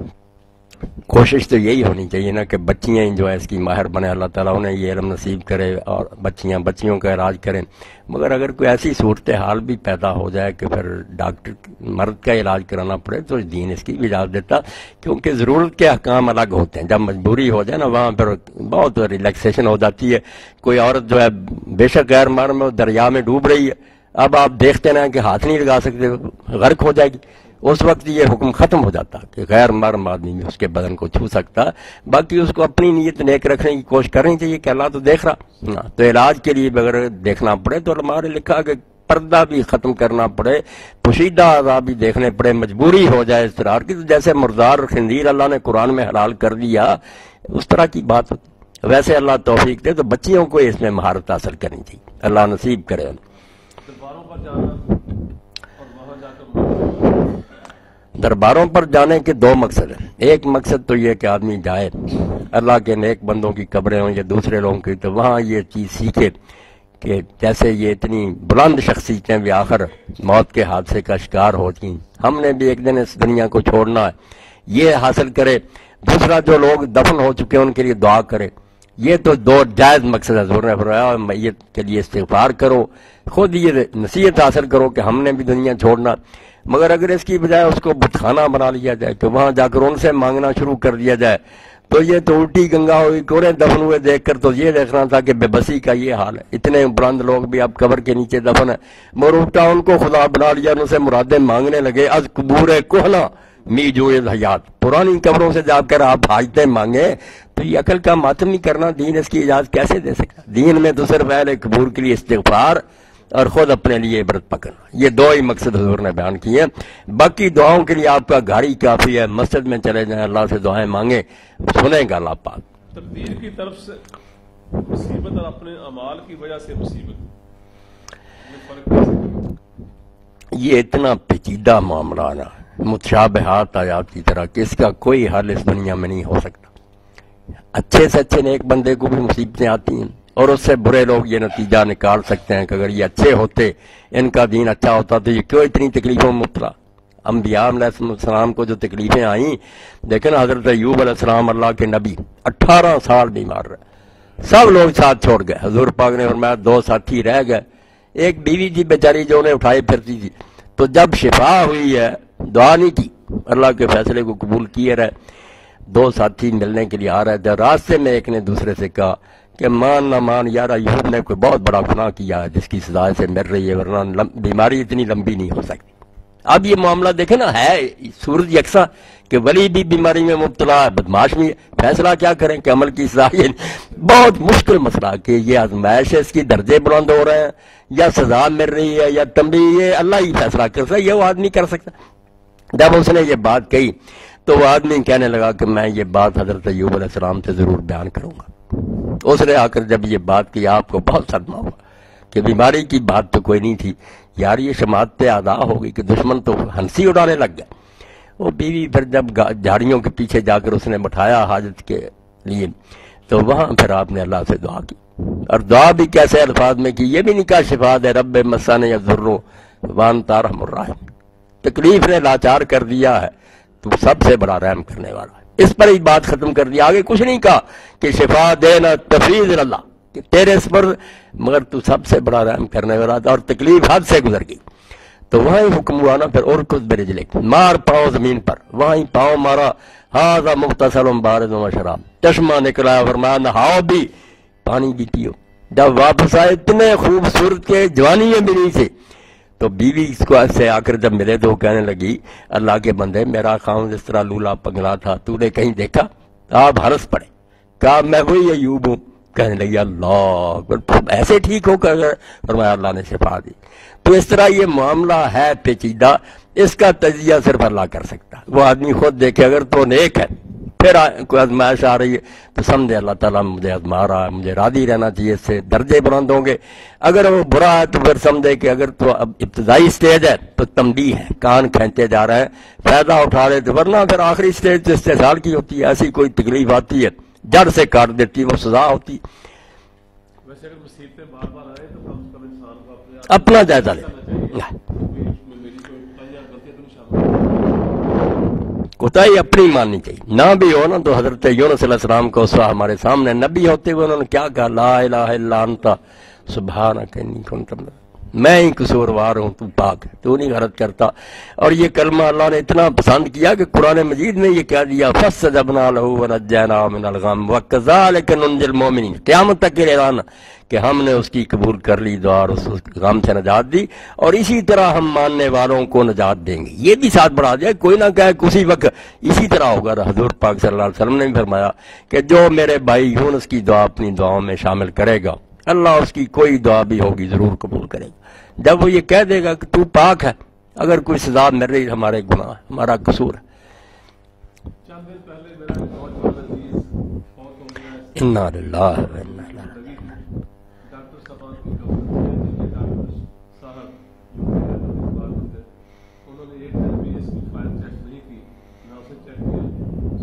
A: کوشش تو یہی ہونی چاہیے نا کہ بچیاں جو ہے اس کی ماہر بنے، اللہ تعالیٰ انہیں یہ علم نصیب کرے اور بچیوں کا علاج کریں. مگر اگر کوئی ایسی صورتحال بھی پیدا ہو جائے کہ پھر ڈاکٹر مرد کا علاج کرانا پڑے تو دین اس کی بھی اجازت دیتا، کیونکہ ضرورت کے احکام الگ ہوتے ہیں. جب مجبوری ہو جائے نا وہاں پھر بہت ریلیکسیشن ہو جاتی ہے. کوئی عورت جو ہے بے شک غیر محرم میں دریا میں ڈوب رہی ہے، اب آپ دیکھتے نا کہ ہاتھ نہیں لگا سکتے، غرق ہو جائے گی. اس وقت یہ حکم ختم ہو جاتا کہ غیر محرم آدمی بھی اس کے بدن کو چھو سکتا. باقی اس کو اپنی نیت نیک رکھنے کی کوشش کرنی چاہیے کہ اللہ تو دیکھ رہا. تو علاج کے لیے اگر دیکھنا پڑے تو علماء نے لکھا کہ پردہ بھی ختم کرنا پڑے، پوشیدہ اعضاء بھی دیکھنے پڑے، مجبوری ہو جائے اضطرار کی. جیسے مردار خنزیر اللہ نے قرآن میں حلال کر دیا اس طرح کی بات ہوتی. ویسے اللہ توفیق دے تو بچیوں کو اس میں مہارت حاصل کرنی چاہیے، اللہ نصیب کرے. درباروں پر جانے کے دو مقصد ہیں. ایک مقصد تو یہ کہ آدمی جائے اللہ کے نیک بندوں کی قبریں ہوں یا دوسرے لوگوں کی، تو وہاں یہ چیز سیکھے کہ جیسے یہ اتنی بلند شخصیتیں بھی آخر موت کے حادثے کا شکار ہوتی ہیں، ہم نے بھی ایک دن اس دنیا کو چھوڑنا ہے، یہ حاصل کرے۔ دوسرا جو لوگ دفن ہو چکے ہیں ان کے لیے دعا کرے، یہ تو دو جائز مقصد ہے۔ حضور نے فرمایا میت کے لیے استغفار کرو، خود یہ نصیحت حاصل کرو کہ ہم نے بھی دنیا چھوڑنا، مگر اگر اس کی بجائے اس کو بت خانہ بنا لیا جائے کہ وہاں جا کر ان سے مانگنا شروع کر دیا جائے تو یہ تو الٹی گنگا ہوئی۔ کوڑے دفن ہوئے دیکھ کر تو یہ دیکھنا تھا کہ بے بسی کا یہ حال ہے، اتنے بلند لوگ بھی اب قبر کے نیچے دفن ہیں، مگر الٹا ان کو خدا بنا لیا، ان سے مرادیں مانگنے لگے۔ از قبور کہنا می جو حیات، پرانی قبروں سے جا کر آپ حاجتیں مانگیں تو یہ عقل کا ماتم نہیں کرنا، دین اس کی اجازت کیسے دے سکتا؟ دین میں تو صرف اہل قبور کے لیے استغفار اور خود اپنے لیے عبرت پکڑنا، یہ دو ہی مقصد حضور نے بیان کیے ہیں۔ باقی دعاؤں کے لیے آپ کا گھر ہی کافی ہے، مسجد میں چلے جائیں، اللہ سے دعائیں مانگیں، سنیں گا اللہ پاک۔
B: تقدیر کی طرف سے مصیبت اور اپنے اعمال کی وجہ سے مصیبت، یہ فرق کیسے؟
A: یہ اتنا پیچیدہ معاملہ نا، متشابہات آیات کی طرح کہ اس کا کوئی حل اس دنیا میں نہیں ہو سکتا۔ اچھے سے اچھے نیک بندے کو بھی مصیبتیں آتی ہیں اور اس سے برے لوگ یہ نتیجہ نکال سکتے ہیں کہ اگر یہ اچھے ہوتے، ان کا دین اچھا ہوتا تو یہ کیوں اتنی تکلیفوں میں مبتلا۔ انبیاء علیہ السلام کو جو تکلیفیں آئیں، لیکن حضرت ایوب علیہ السلام اللہ کے نبی 18 سال بیمار رہے، سب لوگ ساتھ چھوڑ گئے، حضور پاک نے فرمایا 2 ساتھی رہ گئے، ایک بیوی تھی بیچاری جو انہیں اٹھائے پھرتی تھی، تو جب شفا ہوئی ہے دعا نہیں کی، اللہ کے فیصلے کو قبول کیے رہے۔ 2 ساتھی ملنے کے لیے آ رہے تھے، راستے میں ایک نے دوسرے سے کہا کہ مان نہ مان یار، ایوب نے کوئی بہت بڑا گناہ کیا ہے جس کی سزا سے مر رہی ہے، ورنہ بیماری اتنی لمبی نہیں ہو سکتی۔ اب یہ معاملہ دیکھیں نا، ہے سورج یکساں کہ ولی بھی بیماری میں مبتلا ہے، بدماش بھی، فیصلہ کیا کریں کہ عمل کی سزا؟ یہ بہت مشکل مسئلہ کہ یہ آزمائش ہے، اس کی درجے بلند ہو رہے ہیں یا سزا مل رہی ہے یا تنبیہ، یہ اللہ ہی فیصلہ کر سکتا ہے، یہ وہ آدمی کر سکتا۔ جب اس نے یہ بات کہی تو وہ آدمی کہنے لگا کہ میں یہ بات حضرت ایوب علیہ السلام سے ضرور بیان کروں گا۔ اس نے آ کر جب یہ بات کی آپ کو بہت صدمہ ہوا کہ بیماری کی بات تو کوئی نہیں تھی یار، یہ شماعت پہ ادا ہو گئی کہ دشمن تو ہنسی اڑانے لگ گئے۔ وہ بیوی پھر جب جھاڑیوں کے پیچھے جا کر اس نے بٹھایا حاجت کے لیے تو وہاں پھر آپ نے اللہ سے دعا کی، اور دعا بھی کیسے الفاظ میں کی، یہ بھی نہیں کہا شفا دے رب مسانی یضرو وانت ارحم الراحمین، تکلیف نے لاچار کر دیا ہے، تو سب سے بڑا رحم کرنے والا ہے، اس پر ہی بات ختم کر دی، آگے کچھ نہیں کہا کہ شفا دینا تفیض اللہ کہ تیرے اس پر، مگر تو سب سے بڑا رحم کرنے والا تھا، اور تکلیف حد سے گزر گئی۔ تو وہاں ہی حکم ہوا نا پھر، اور کچھ برجلک، مار پاؤں زمین پر، وہاں ہی پاؤں مارا، ھذا مغتسل بارد و شراب، چشمہ نکلا، فرمایا نہاؤ بھی پانی بھی پیو۔ جب واپس آئے اتنے خوبصورت کے جوانی میں بھی نہیں تھے، تو بیوی اس کو سے آ کر جب ملے تو کہنے لگی اللہ کے بندے، میرا خاوند اس طرح لولا پگلا تھا، تو نے کہیں دیکھا؟ آپ ہرس پڑے، کہا میں وہی ایوب ہوں۔ کہنے لگی اللہ ایسے ٹھیک ہو کر، فرمایا اللہ نے شفا دی۔ تو اس طرح یہ معاملہ ہے پیچیدہ، اس کا تجزیہ صرف اللہ کر سکتا ہے۔ وہ آدمی خود دیکھے، اگر تو نیک ہے پھر کوئی آزمائش آ رہی ہے تو سمجھے اللہ تعالیٰ مجھے آزما رہا ہے، مجھے راضی رہنا چاہیے، اس سے درجے بلند ہوں گے۔ اگر وہ برا ہے تو پھر سمجھے کہ اگر تو اب ابتدائی سٹیج ہے تو تنبیہ ہے، کان کھینچے جا رہے ہیں، فائدہ اٹھا رہے، تو ورنہ پھر آخری سٹیج تو استحصال کی ہوتی ہے، ایسی کوئی تکلیف آتی ہے جڑ سے کاٹ دیتی ہے، وہ سزا ہوتی۔
B: ویسے اگر مصیبتیں بار بار آئے تو کم سے کم انسان کو
A: اپنا جائزہ لے، کوتاہی اپنی ماننی چاہیے، نہ بھی ہو نا تو حضرت یونس علیہ السلام کو ہمارے سامنے نبی ہوتے ہوئے انہوں نے کیا کہا، لا الہ الا انت سبحانک انی کنت من، میں ہی قصوروار ہوں، تو پاک ہے، تو نہیں غلط کرتا۔ اور یہ کلمہ اللہ نے اتنا پسند کیا کہ قرآن مجید نے یہ کہہ دیا فاستجبنا لہ ونجیناہ من الغم وکذالک ننجی المؤمنین، قیامت تک یہ اعلان کہ ہم نے اس کی قبول کر لی دعا اور اس غم سے نجات دی، اور اسی طرح ہم ماننے والوں کو نجات دیں گے۔ یہ بھی ساتھ بڑھا دیا، کوئی نہ کہے اسی وقت اسی طرح ہوگا۔ حضور پاک صلی اللہ علیہ وسلم نے بھی فرمایا کہ جو میرے بھائی یونس کی دعا اپنی دعاؤں میں شامل کرے گا، اللہ اس کی کوئی دعا بھی ہوگی ضرور قبول کرے گا۔ جب وہ یہ کہہ دے گا کہ تو پاک ہے، اگر کوئی سزا مل رہی ہمارے گناہ ہے، ہمارا قصور ہے۔
B: چند دن پہلے میرا ایک نوجوان عزیز فوت ہو گیا ہے،
A: انا للہ و انا الیہ
B: ڈاکٹر صاحب کی ڈاکٹر صاحب انہوں نے ایک دن بھی اس کی فائل چیک نہیں کی، نہ اسے چیک کیا،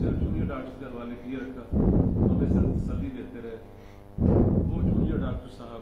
B: صرف جونیئر ڈاکٹر کے حوالے کیے رکھا، ہمیں صرف تسلی دیتے رہے۔ وہ جونیئر ڈاکٹر صاحب